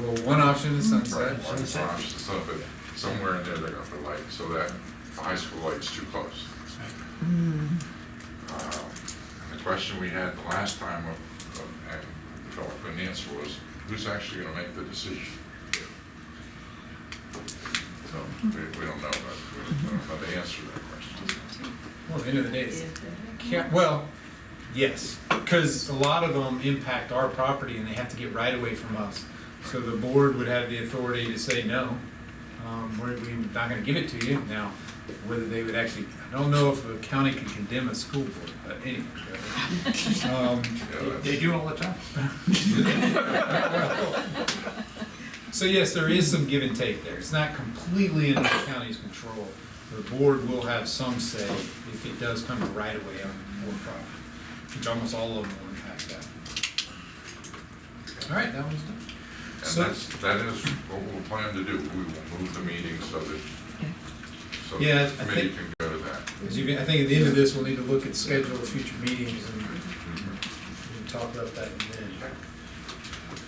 well, one option is sunset. Right, one option, so that somewhere in there they're gonna put a light, so that the high school light's too close. And the question we had the last time and Philip, and the answer was, who's actually gonna make the decision? So, we don't know, but we don't know the answer to that question. Well, at the end of the day, well, yes, because a lot of them impact our property and they have to get right away from us. So the board would have the authority to say no, we're not going to give it to you. Now, whether they would actually, I don't know if the county can condemn a school board, but anyway. They do all the time. So yes, there is some give and take there. It's not completely in the county's control. The board will have some say if it does come to right away on board property, which almost all of them will impact that. All right, that one's done. And that is what we'll plan to do. We will move the meeting so that Yeah, the committee can go to that. I think at the end of this, we'll need to look at schedule of future meetings and we'll talk about that then.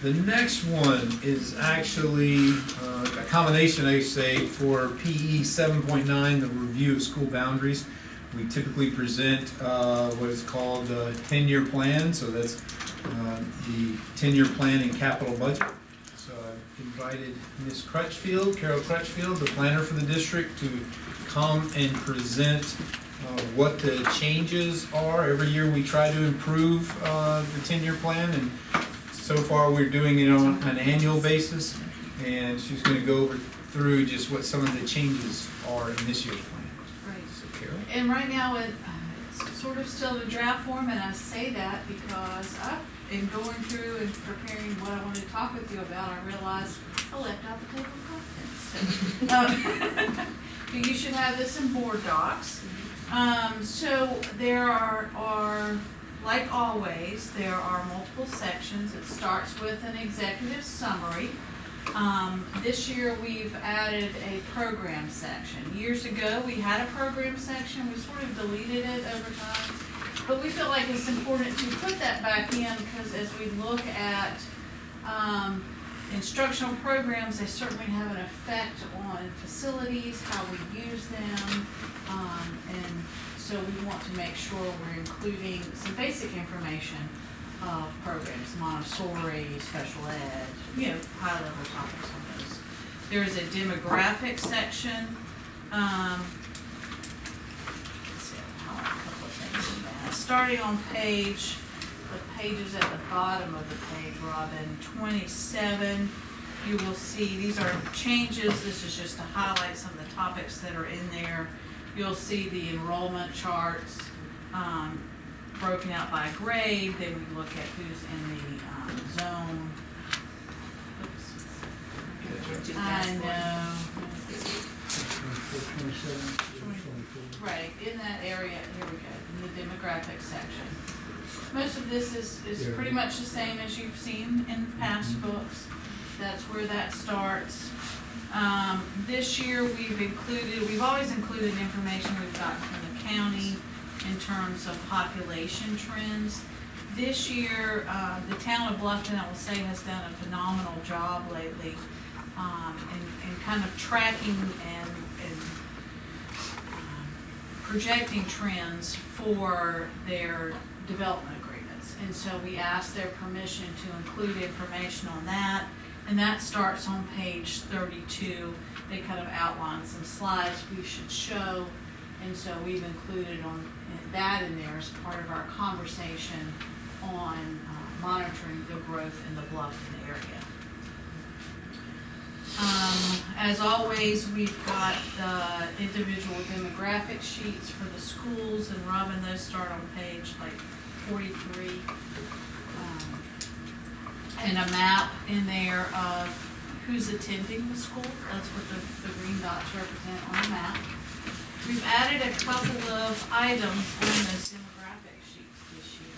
The next one is actually a combination, I say, for PE 7.9, the review of school boundaries. We typically present what is called a 10-year plan, so that's the 10-year plan and capital budget. So I've invited Ms. Crutchfield, Carol Crutchfield, the planner for the district, to come and present what the changes are. Every year we try to improve the 10-year plan, and So far, we're doing it on an annual basis, and she's gonna go through just what some of the changes are in this year's plan. Right. So Carol? And right now, it's sort of still in draft form, and I say that because in going through and preparing what I wanted to talk with you about, I realized I left out the table of contents. So, but you should have this in board docs. So there are, like always, there are multiple sections. It starts with an executive summary. This year we've added a program section. Years ago we had a program section. We sort of deleted it over time. But we feel like it's important to put that back in because as we look at instructional programs, they certainly have an effect on facilities, how we use them, and so we want to make sure we're including some basic information of programs, Montessori, special ed, high-level topics on those. There is a demographic section. Let's see, I'll highlight a couple of things in that. Starting on the pages at the bottom of the page, Robin, 27, you will see, these are changes. This is just to highlight some of the topics that are in there. You'll see the enrollment charts, broken out by grade. Then we look at who's in the zone. Oops. I know. Right, in that area, here we go, in the demographic section. Most of this is pretty much the same as you've seen in past books. That's where that starts. This year we've always included information we've gotten from the county in terms of population trends. This year, the town of Bluffton, I will say, has done a phenomenal job lately in kind of tracking and projecting trends for their development agreements. And so we asked their permission to include information on that. And that starts on page 32. They kind of outline some slides we should show. And so we've included that in there as part of our conversation on monitoring the growth in the Bluffton area. As always, we've got the individual demographic sheets for the schools, and Robin, those start on page 43. And a map in there of who's attending the school. That's what the green dots represent on the map. We've added a couple of items on those demographic sheets this year.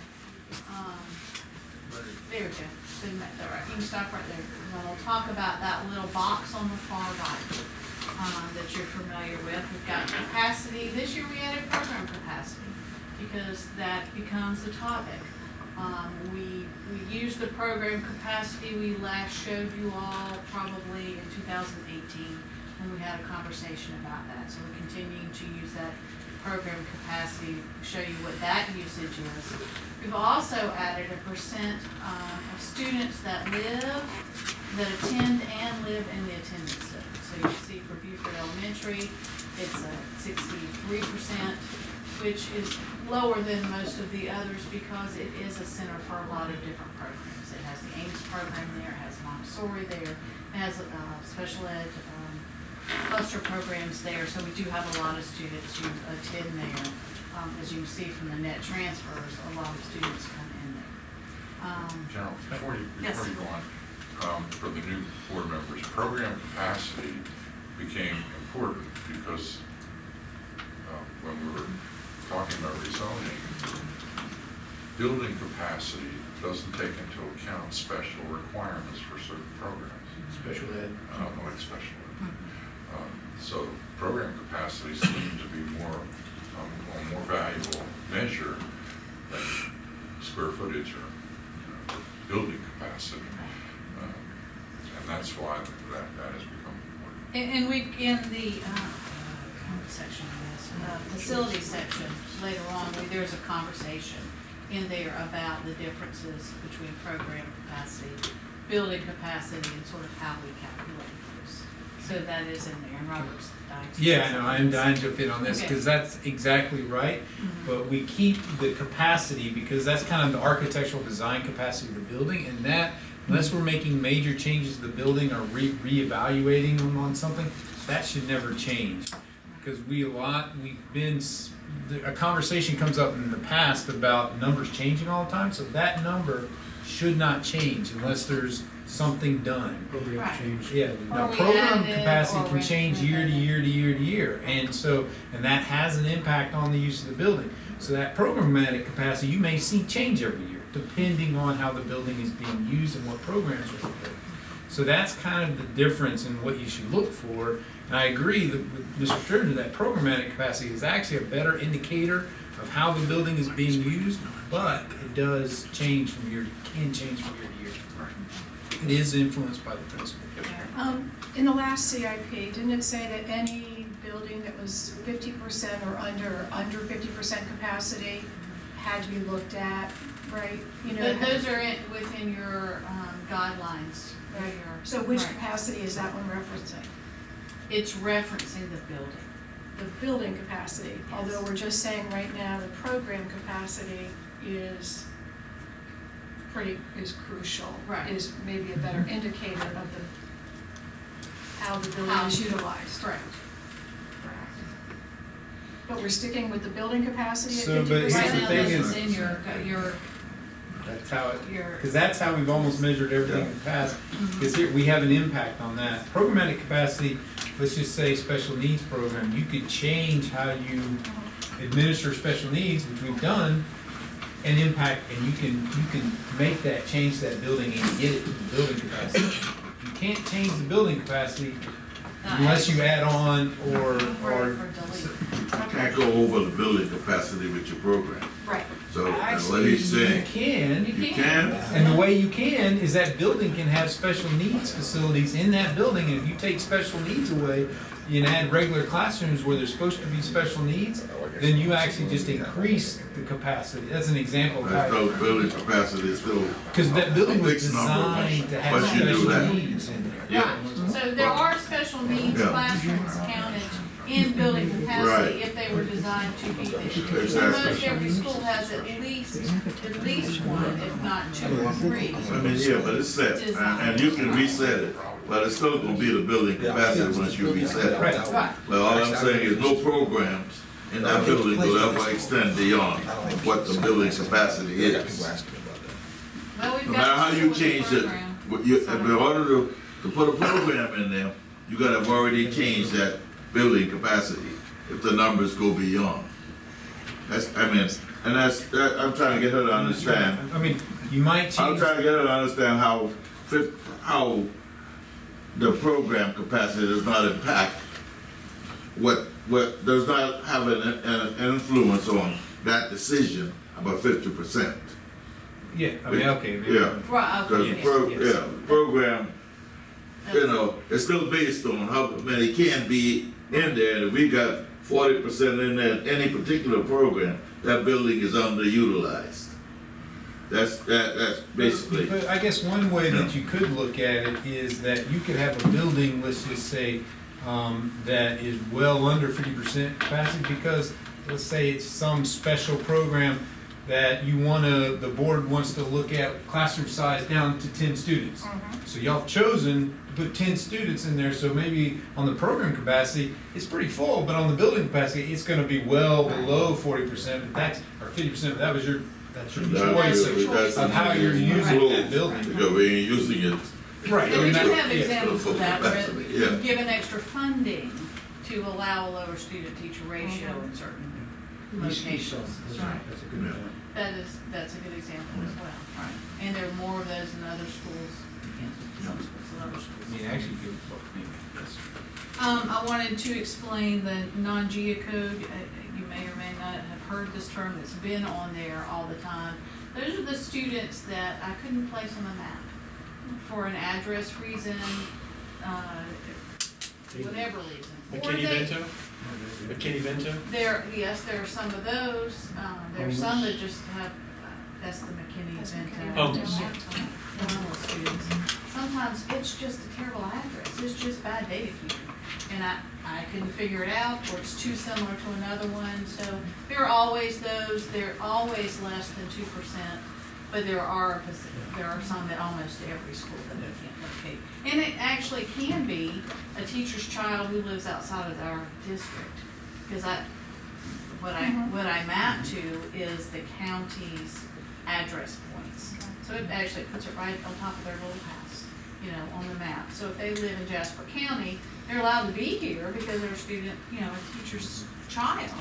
There we go. All right, you can stop right there. And we'll talk about that little box on the far right that you're familiar with. We've got capacity. This year we added program capacity because that becomes the topic. We used the program capacity we last showed you all probably in 2018 when we had a conversation about that. So we're continuing to use that program capacity, show you what that usage is. We've also added a percent of students that attend and live in the attendance zone. So you see for Buford Elementary, it's a 63%, which is lower than most of the others because it is a center for a lot of different programs. It has the Ames program there, it has Montessori there, it has special ed cluster programs there, so we do have a lot of students who attend there. As you can see from the net transfers, a lot of students come in there. General, before you Yes. go on, for the new board members, program capacity became important because when we were talking about rezoning, building capacity doesn't take into account special requirements for certain programs. Special ed. Like special ed. So program capacity seemed to be a more valuable measure than square footage or building capacity. And that's why that has become important. And we, in the section of this, facility section, later on, there's a conversation in there about the differences between program capacity, building capacity, and sort of how we calculate those. So that is in there, and Robert's. Yeah, I know, I'm dying to jump in on this, Okay. because that's exactly right. But we keep the capacity, because that's kind of the architectural design capacity of the building, and that, unless we're making major changes to the building or reevaluating them on something, that should never change. Because a conversation comes up in the past about numbers changing all the time, so that number should not change unless there's something done. Program Right. change. Yeah, Or now we program added, capacity or can we- change year to year to year to year, and that has an impact on the use of the building. So that programmatic capacity, you may see change every year, depending on how the building is being used and what programs are being built. So that's kind of the difference in what you should look for, and I agree with Mr. Sturgeon that programmatic capacity is actually a better indicator of how the building is being used, but it does change from year, can change from year to year. It is influenced by the principal. In the last CIP, didn't it say that any building that was 50% or under 50% capacity had to be looked at, right? You know, Those are within your guidelines. Right. Your- So which right. capacity is that one referencing? It's referencing the building. The building capacity, although we're just saying right now the program capacity is crucial. Right. Is maybe a better indicator of how the building is utilized. Correct. But we're sticking with the building capacity at So, but 50%? here's Right the now, thing this is- is in your, That's how it, your. because that's how we've almost measured everything in the past, because here, we have an impact on that. Programmatic capacity, let's just say special needs program, you could change how you administer special needs, which we've done, and impact, and you can make that, change that building and get it to the building capacity. You can't change the building capacity unless you add on or Or delete. You can't go over the building capacity with your program. Right. So, what actually, he's you saying, can. you can, And the way you can is that building can have special needs facilities in that building, and if you take special needs away and add regular classrooms where there's supposed to be special needs, then you actually just increase the capacity. That's an example of that's how, no building capacity is still. because that building was fixed number. designed to have Once you do special that. needs in there. Yeah. So there are special needs Yeah. classrooms counted in building capacity Right. if they were designed to be there. Exactly. Most every school has at least one, if not two or three. I mean, yeah, but it's set, and you can reset it, but it's still gonna be the building capacity once you reset it. Right. But all I'm saying is no programs in that building will ever extend beyond what the building capacity is. Well, we've No got matter how to you with the change it, program. in order to put a program in there, you gotta have already changed that building capacity if the numbers go beyond. I'm trying to get her to understand. I mean, you might I'm change, trying to get her to understand how the program capacity does not impact what does not have an influence on that decision about 50%. yeah, I mean, okay. maybe- Yeah. Right, Because okay, yes. program, it's still based on how many can be in there, and if we got 40% in there, any particular program, that building is underutilized. That's basically. But I guess one way that you could look at it is that you could have a building, let's just say, that is well under 50% capacity, because let's say it's some special program that the board wants to look at classroom size down to 10 students. So y'all have chosen to put 10 students in there, so maybe on the program capacity, it's pretty full, but on the building capacity, it's gonna be well below 40%, but or 50%, but that's your choice of how you're using that building. Because we ain't using it. Right. And we do Yeah. have examples of that, where Yeah. we've given extra funding to allow a lower student-teacher ratio in certain locations. That's right. That's a good point. That's a good example as well, right? And there are more of those in other schools, some schools and other I schools. mean, actually, good book, maybe, yes. I wanted to explain the non-geocode. You may or may not have heard this term that's been on there all the time. Those are the students that I couldn't place on the map for an address reason, whatever reason. Or they- McKinney-Vento? There are some of those. There are some that just have that's the McKinney That's event. McKinney Oh. Normal students. Sometimes it's just a terrible address, it's just bad data queuing. And I couldn't figure it out, or it's too similar to another one, so there are always those, they're always less than 2%, but there are some at almost every school that we can't locate. And it actually can be a teacher's child who lives outside of our district, because what I map to is the county's address points. So it actually puts it right on top of their little house, on the map. So if they live in Jasper County, they're allowed to be here because they're a student, a teacher's child.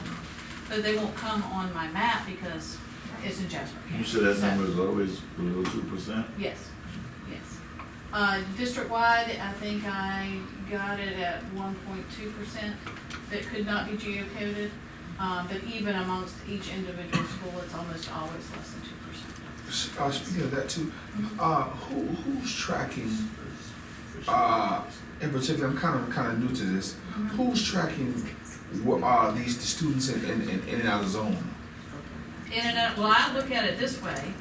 But they won't come on my map because it's in Jasper County. You said that number is always below 2%? Yes, yes. District-wide, I think I got it at 1.2% that could not be geocoded. But even amongst each individual school, it's almost always less than 2%. Speaking of that too, who's tracking, in particular, I'm kind of new to this, who's tracking what the students in and out of zone? In and out, well, I look at it this way,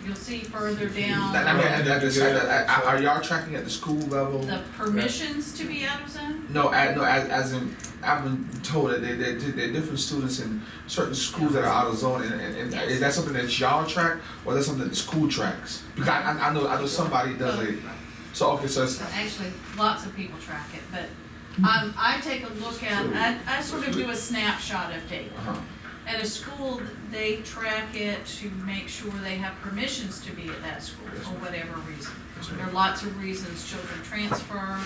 you'll see further down. Are y'all tracking at the school level? The permissions to be out of zone? No, as in, I've been told that there are different students in certain schools that are out of zone, and Yes. is that something that y'all track, or is that something that the school tracks? Because I know somebody does it. So okay, so it's, Actually, lots of people track it, but I take a look at, I sort of do a snapshot of data. At a school, they track it to make sure they have permissions to be at that school for whatever reason. There are lots of reasons children transfer,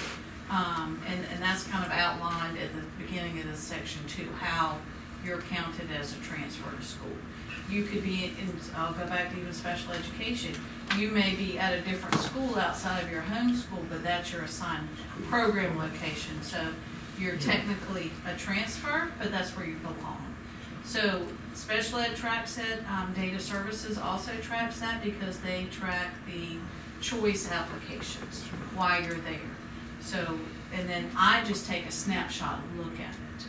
and that's kind of outlined at the beginning of this section too, how you're counted as a transfer to school. You could be I'll go back to even special education. You may be at a different school outside of your home school, but that's your assigned program location. So you're technically a transfer, but that's where you belong. So special ed tracks it, data services also tracks that because they track the choice applications while you're there. So, and then I just take a snapshot and look at it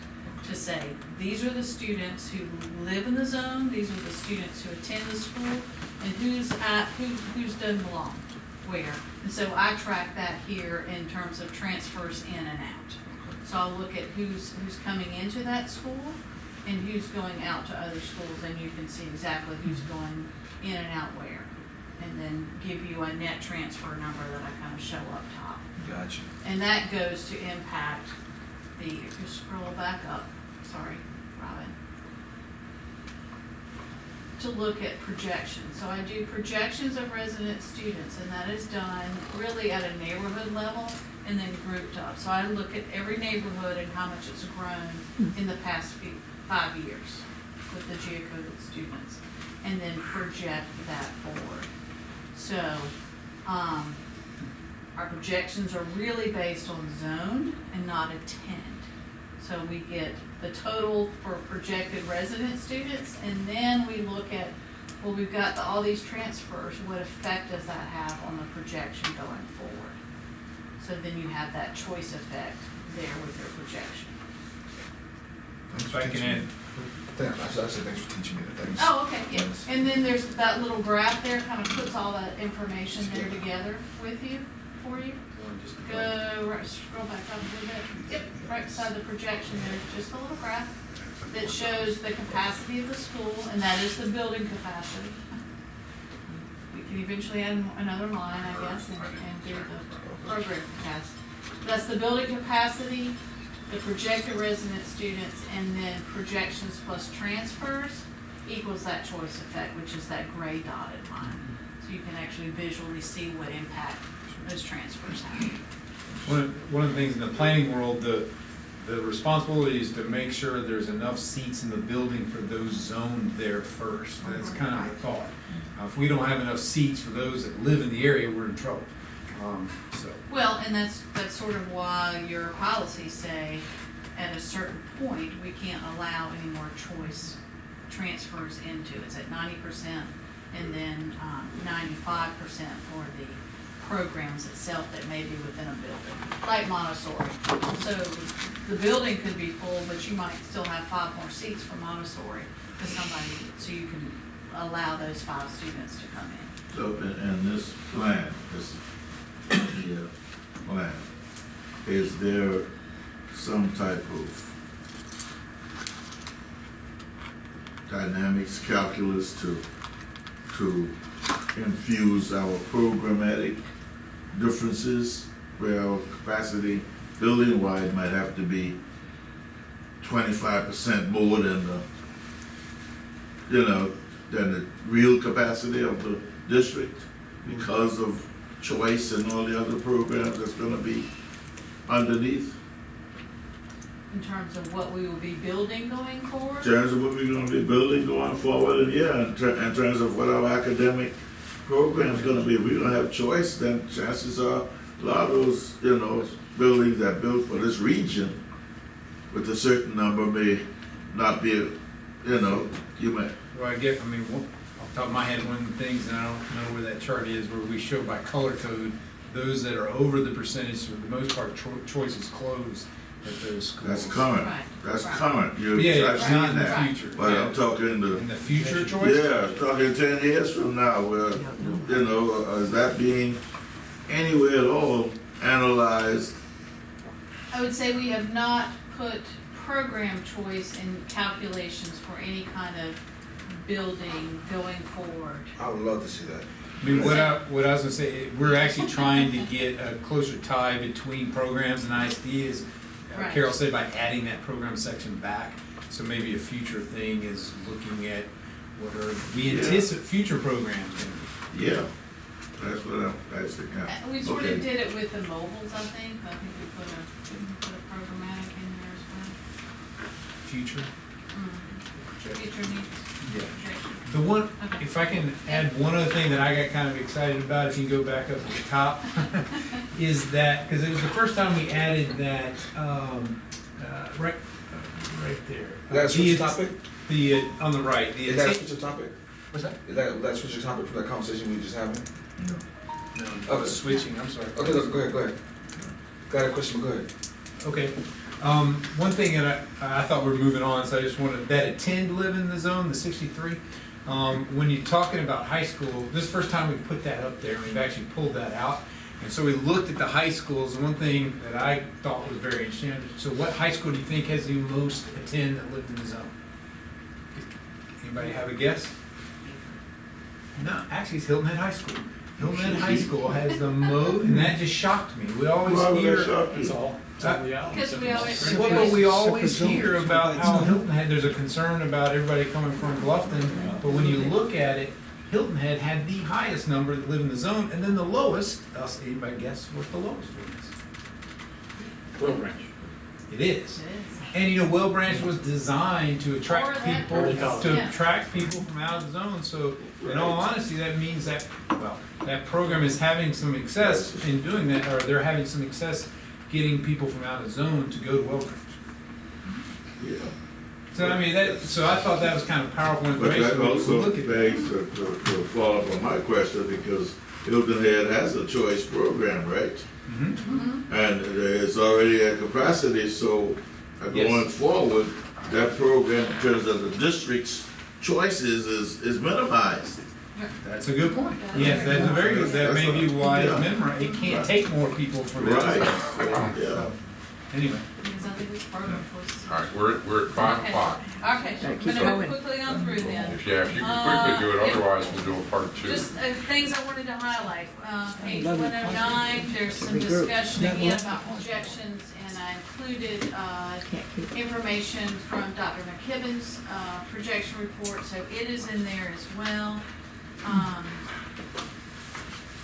to say, these are the students who live in the zone, these are the students who attend the school, and who's doesn't belong where. And so I track that here in terms of transfers in and out. So I'll look at who's coming into that school and who's going out to other schools, and you can see exactly who's going in and out where. And then give you a net transfer number that I kind of show up top. gotcha. And that goes to impact the, if you scroll back up, sorry, Robin, to look at projections. So I do projections of resident students, and that is done really at a neighborhood level and then grouped up. So I look at every neighborhood and how much it's grown in the past 5 years with the geocoded students, and then project that forward. So, our projections are really based on zone and not attend. So we get the total for projected resident students, and then we look at, well, we've got all these transfers, what effect does that have on the projection going forward? So then you have that choice effect there with your projection. If I can add, I said thanks for teaching me that. Thanks. Oh, okay, yeah. And then there's that little graph there, kind of puts all that information there together with you, for you. Go, right, scroll back up a little bit. Yep, right beside the projection, there's just a little graph that shows the capacity of the school, and that is the building capacity. We can eventually add another line, I guess, and do the program capacity. That's the building capacity, the projected resident students, and then projections plus transfers equals that choice effect, which is that gray dotted line. So you can actually visually see what impact those transfers have. one of the things in the planning world, the responsibility is to make sure there's enough seats in the building for those zoned there first. That's kind of the thought. If we don't have enough seats for those that live in the area, we're in trouble. Well, and that's sort of why your policies say at a certain point, we can't allow any more choice transfers into. It's at 90% and then 95% for the programs itself that may be within a building, like Montessori. So the building could be full, but you might still have 5 more seats for Montessori for somebody, so you can allow those 5 students to come in. So in this plan, this plan, is there some type of dynamics calculus to infuse our programmatic differences where our capacity building-wide might have to be 25% more than than the real capacity of the district because of choice and all the other programs that's gonna be underneath? In terms of what we will be building going forward? In terms of what we're gonna be building going forward, and yeah, in terms of what our academic program's gonna be. If we don't have choice, then chances are a lot of those, buildings that built for this region with a certain number may not be, you might. Well, off the top of my head, one of the things, and I don't know where that chart is, where we show by color code, those that are over the percentage, for the most part, choice is closed at those schools. That's current. Right. That's Right. current. Yeah, I've it's seen not in the that. future. But Yeah. I'm talking In the future choice? Yeah, I'm talking 10 years from now, where, is that being anywhere at all analyzed? I would say we have not put program choice in calculations for any kind of building going forward. I would love to see that. What I was gonna say, we're actually trying to get a closer tie between programs and ISD, as Right. Carol said, by adding that program section back. So maybe a future thing is looking at what are we anticipate future programs gonna be. Yeah, that's what that's the kind. We sort of did it with the mobiles, I think we put a programmatic in there as well. Future? Future needs. Yeah. Projection. The one, Okay. if I can add one other thing that I got kind of excited about, if you can go back up to the top, is that, because it was the first time we added that, right there. That's switch topic? On the right, Is that a switch topic? What's that? Is that switch topic from that conversation we just having? No, Okay. switching, I'm sorry. Okay, look, go ahead. Got a question, but go ahead. Okay, one thing that I thought we were moving on, so I just wanted, that attend live in the zone, the 63. When you're talking about high school, this is the first time we put that up there, and we've actually pulled that out. And so we looked at the high schools, and one thing that I thought was very interesting, so what high school do you think has the most attend that lived in the zone? Anybody have a guess? No, actually it's Hilton Head High School. Hilton Head High School has the most, and that just shocked me. We always Why would hear. that shock you? It's all reality. Because we always. Well, but we always hear about how Hilton Head, there's a concern about everybody coming from Bluffton, but when you look at it, Hilton Head had the highest number that live in the zone, and then the lowest, anybody guess what the lowest was? Will Branch. It is. And Will Branch was designed to attract people, attract people from out of the zone, so in all honesty, that means that, well, that program is having some success in doing that, or they're having some success getting people from out of zone to go to Will Branch. Yeah. So so I thought that was kind of powerful But information. that also Look at begs to follow up on my question, because Hilton Head has a choice program, right? Mm-hmm. And it's already at capacity, so going forward, that program, in terms of the district's choices, is minimized. That's a good point. Yes, that's a very good, that may be why it's memorized. It can't take more people from it. Right. So, anyway. Because I think it's program choices. All right, we're at 5 o'clock. Okay, so I'm gonna move quickly on through then. If you can quickly do it, otherwise we'll do a part 2. Just things I wanted to highlight. Page 109, there's some discussion again about projections, and I included information from Dr. McKibben's projection report, so it is in there as well.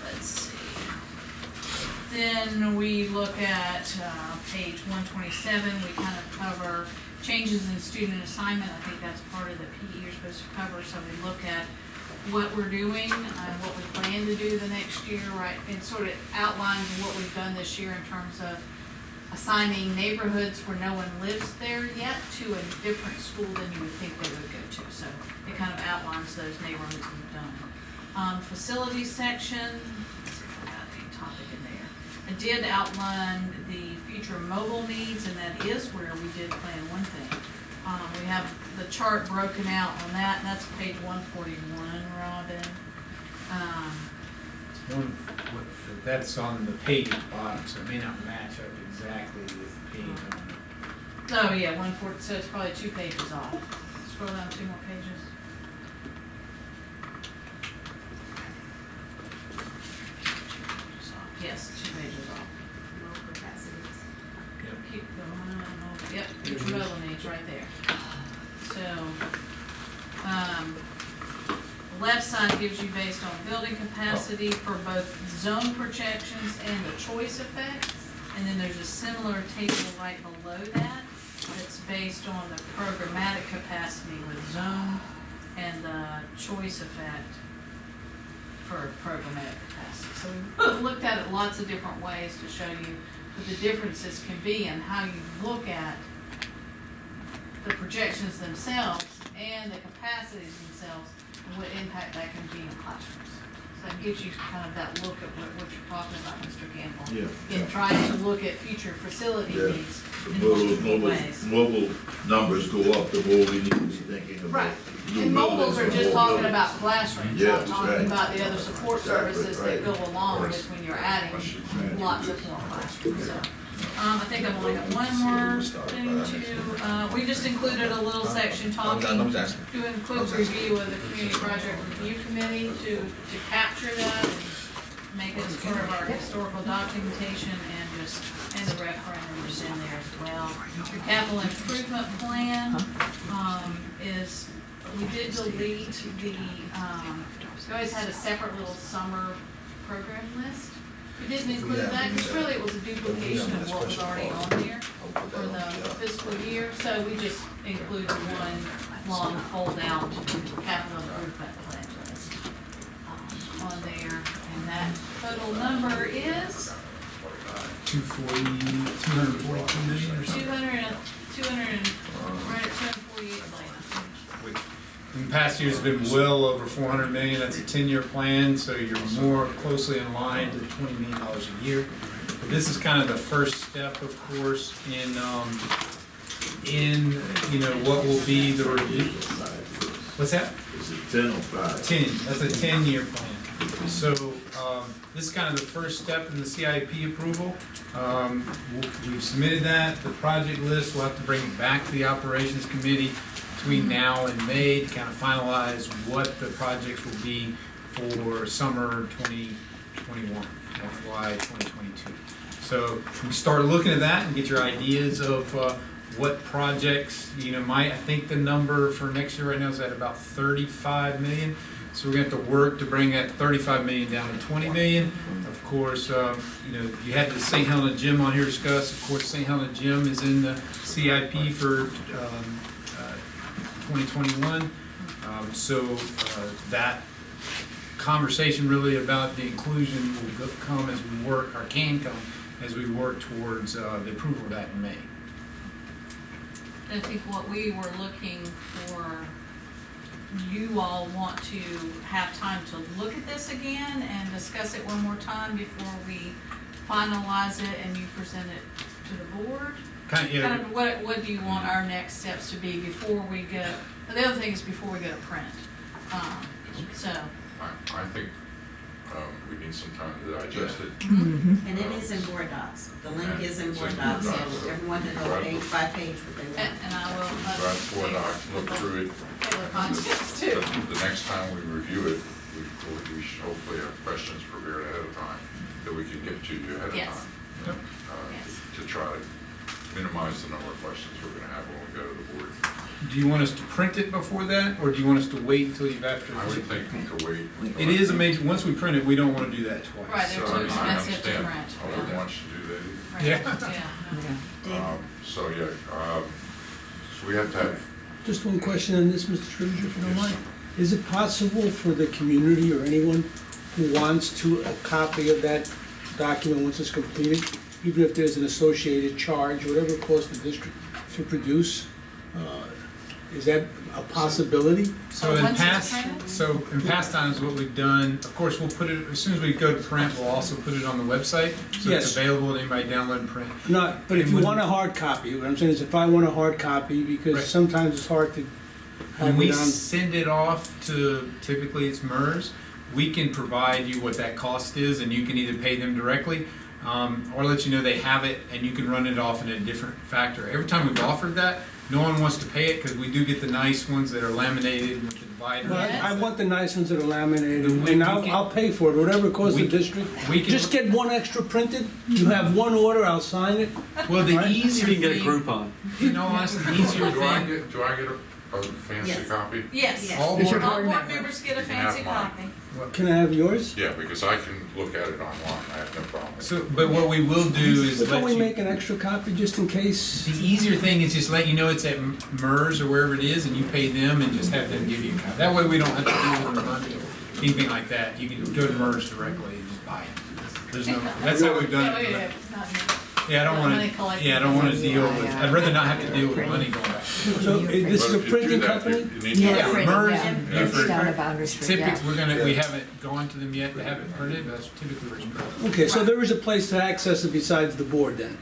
Let's see. Then we look at page 127, we kind of cover changes in student assignment. I think that's part of the PE you're supposed to cover, so we look at what we're doing, what we plan to do the next year, right? And sort of outlines what we've done this year in terms of assigning neighborhoods where no one lives there yet to a different school than you would think they would go to. So it kind of outlines those neighborhoods we've done. Facilities section, let's see if I got any topic in there. I did outline the future mobile needs, and that is where we did plan one thing. We have the chart broken out on that, and that's page 141, Robin. That's on the page at the bottom, so it may not match up exactly with the page on it. Oh, yeah, 140, so it's probably 2 pages off. Scroll down 2 more pages. Yes, 2 pages off. Low capacities. Keep going, yep, your total needs right there. So, the left side gives you based on building capacity for both zone projections and the choice effect. And then there's a similar table right below that that's based on the programmatic capacity with zone and the choice effect for programmatic capacity. So we've looked at it lots of different ways to show you what the differences can be in how you look at the projections themselves and the capacities themselves and what impact that can be in classrooms. So that gives you kind of that look at what you're talking about, Mr. Gamble. Yeah. In trying to look at future facility Yeah. needs The in more those multiple ways. mobile numbers go up, the more we need to be thinking about. Right, new and mobiles buildings are and just more talking buildings. about classrooms, Yeah, not talking right. about the other support Exactly, services that right. go along Right. with when you're adding Right. lots of more classrooms, so. I think I've only got one more thing to, we just included a little section talking, to include review of the community project review committee to capture that and make it as part of our historical documentation and the referendum is in there as well. Your capital improvement plan, is, we did delete the, we always had a separate little summer program list. We didn't include that, because really it was a duplication of what was already on there for the fiscal year, so we just included one long fold-out capital improvement plan list on there, and that total number is 242 million or something. 200, right at 248 million. Which in past years has been well over 400 million. That's a 10-year plan, so you're more closely in line to $20 million a year. But this is kind of the first step, of course, in what will be the review. What's that? Is it 10 or 5? 10. That's a 10-year plan. So this is kind of the first step in the CIP approval. We've submitted that. The project list, we'll have to bring it back to the operations committee between now and May to kind of finalize what the projects will be for summer 2021, FY 2022. So we start looking at that and get your ideas of what projects, I think the number for next year right now is at about 35 million. So we're going to have to work to bring that 35 million down to 20 million. Of course, you had the St. Helena Gym on here discussed. Of course, St. Helena Gym is in the CIP for 2021. That conversation really about the inclusion will come as we work, or can come as we work towards the approval of that in May. I think what we were looking for, you all want to have time to look at this again and discuss it one more time before we finalize it and you present it to the board? Kind of what do you want our next steps to be before we get, the other thing is before we get a print. I think we need some time to digest it. And it is in Board Docs. The link is in Board Docs, so everyone can go page by page what they want. And I will. Grab Board Docs, look through it. Table of contents too. The next time we review it, we should hopefully have questions prepared ahead of time that we can get to you ahead of Yes. time. Yes. To try to minimize the number of questions we're gonna have when we go to the board. Do you want us to print it before that, or do you want us to wait until you've after? I would think we could wait. It is a major, once we print it, we don't want to do that twice. Right, they're So, too I expensive to understand. print. I wouldn't want you to do that either. Right. Yeah. So we have to have, Just one question on this, Mr. Treasurer, if you don't mind. Is it possible for the community or anyone who wants a copy of that document once it's completed, even if there's an associated charge, whatever it costs the district to produce, Is that a possibility? So in past times, what we've done, of course, we'll put it, as soon as we go to print, we'll also put it on the website, so Yes. it's available to anybody download and print. Not, but if And you when- want a hard copy, what I'm saying is if I want a hard copy, because Right. sometimes it's hard to When have we it on. send it off to, typically it's MERS, we can provide you what that cost is, and you can either pay them directly, or let you know they have it, and you can run it off in a different factor. Every time we've offered that, no one wants to pay it, because we do get the nice ones that are laminated with the divider. Well, I want the nice ones that are laminated, We- and we I'll, can- I'll pay for it, whatever it costs the We- district. we can- Just get one extra printed, you have one order, I'll sign it. Well, the Right? easier You can get a thing, Groupon. in all honesty, the easier Do I thing, get a fancy Yes. copy? Yes. all Is your board, All board board member? members get a You can have fancy mine. copy. Can I have yours? Yeah, because I can look at it online, I have no problem. so, but what we will do is Don't let we you. make an extra copy just in case? The easier thing is just let you know it's at MERS or wherever it is, and you pay them and just have them give you a copy. That way we don't have to deal with money or anything like that. You can go to MERS directly and just buy it. There's no, that's how we've done Yeah, it. yeah, not me. Yeah, I don't Money wanna, collected. yeah, I don't wanna deal with, I'd rather not have to deal with money going back. So this is But a if you do printing that, company? you need to- Yeah, MERS Yeah. and Yeah. Buford. Down at Boundary Street, yeah. Typically, we haven't gone to them yet to have it printed, but that's typically where it's printed. Okay, so there is a place to access it besides the board then?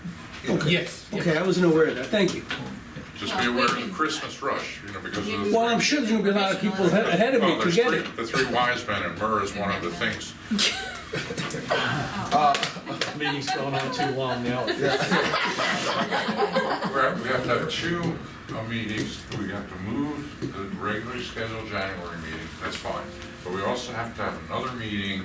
Okay. Yes. Okay, I wasn't aware of that, thank you. Just be aware of the Christmas rush, because of the. Well, I'm sure there's gonna be a lot of people ahead of me Well, to there's get three, it. the three wise men, and myrrh is one of the things. Meeting's going on too long now. We have to have two meetings, we have to move the regularly scheduled January meeting, that's fine. But we also have to have another meeting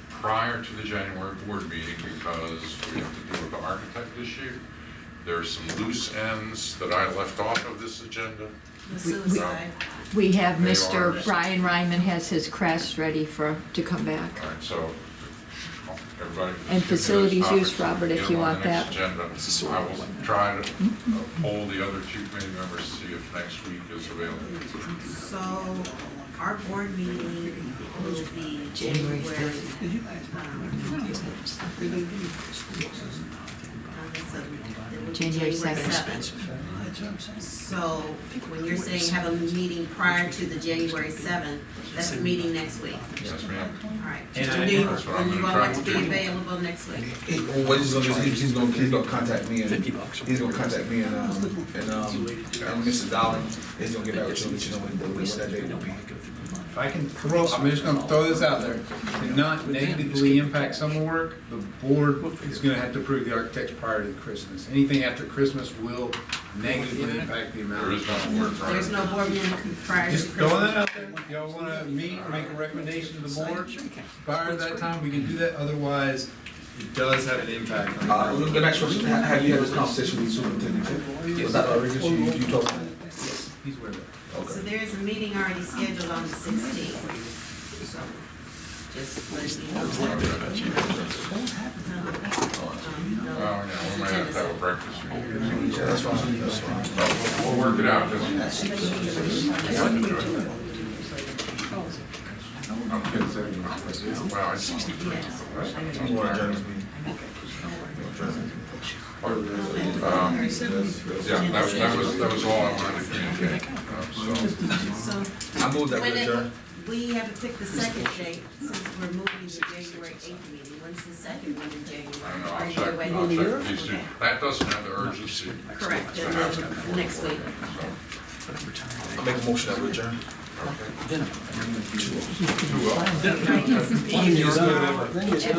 prior to the January board meeting, because we have to deal with the architect issue. There's some loose ends that I left off of this agenda. The suicide. We have They Mr. are- Brian Ryman has his crest ready to come back. All right, so everybody. And facilities use, Robert, if Get you them on want the next that. agenda. I will try to poll the other two committee members to see if next week is available. So our board meeting will be January. January 7th. So when you're saying have a meeting prior to the January 7th, that's the meeting next week. Yes, ma'am. All right. And And I- you, That's what I'm when you gonna all try want to to be do. available next week. What he's gonna do is he's gonna contact me and he's gonna contact me and Mrs. Dowling. He's gonna get back with you and let you know when that date will be. If I can throw, I'm just gonna throw this out there, to not negatively impact summer work, the board is gonna have to approve the architects prior to Christmas. Anything after Christmas will negatively impact the amount. There is no board prior. There's no board meeting prior to Just throwing Christmas. that out there, if y'all wanna meet, make a recommendation to the board, prior to that time, we can do that, otherwise, it does have an impact on the. The next question, have you had this conversation with the superintendent? Was that already, you told him? He's aware of that. So there is a meeting already scheduled on the 16th. So just let you know. Oh, yeah, we might have to have a breakfast meeting. Yeah, that's fine, that's fine. We'll work it out. Well, it's. I'm going to adjourn this meeting. Yeah, that was all I wanted to communicate, so. So I moved that when we it- adjourn. we have to pick the second date, since we're moving the January 8th meeting. When's the second one in I January? don't know, Are I'll you check, away? I'll check these two. That doesn't have the urgency. Correct, to and have it then before next the board, week. so. I make a motion that we adjourn. Who will? Then it's done.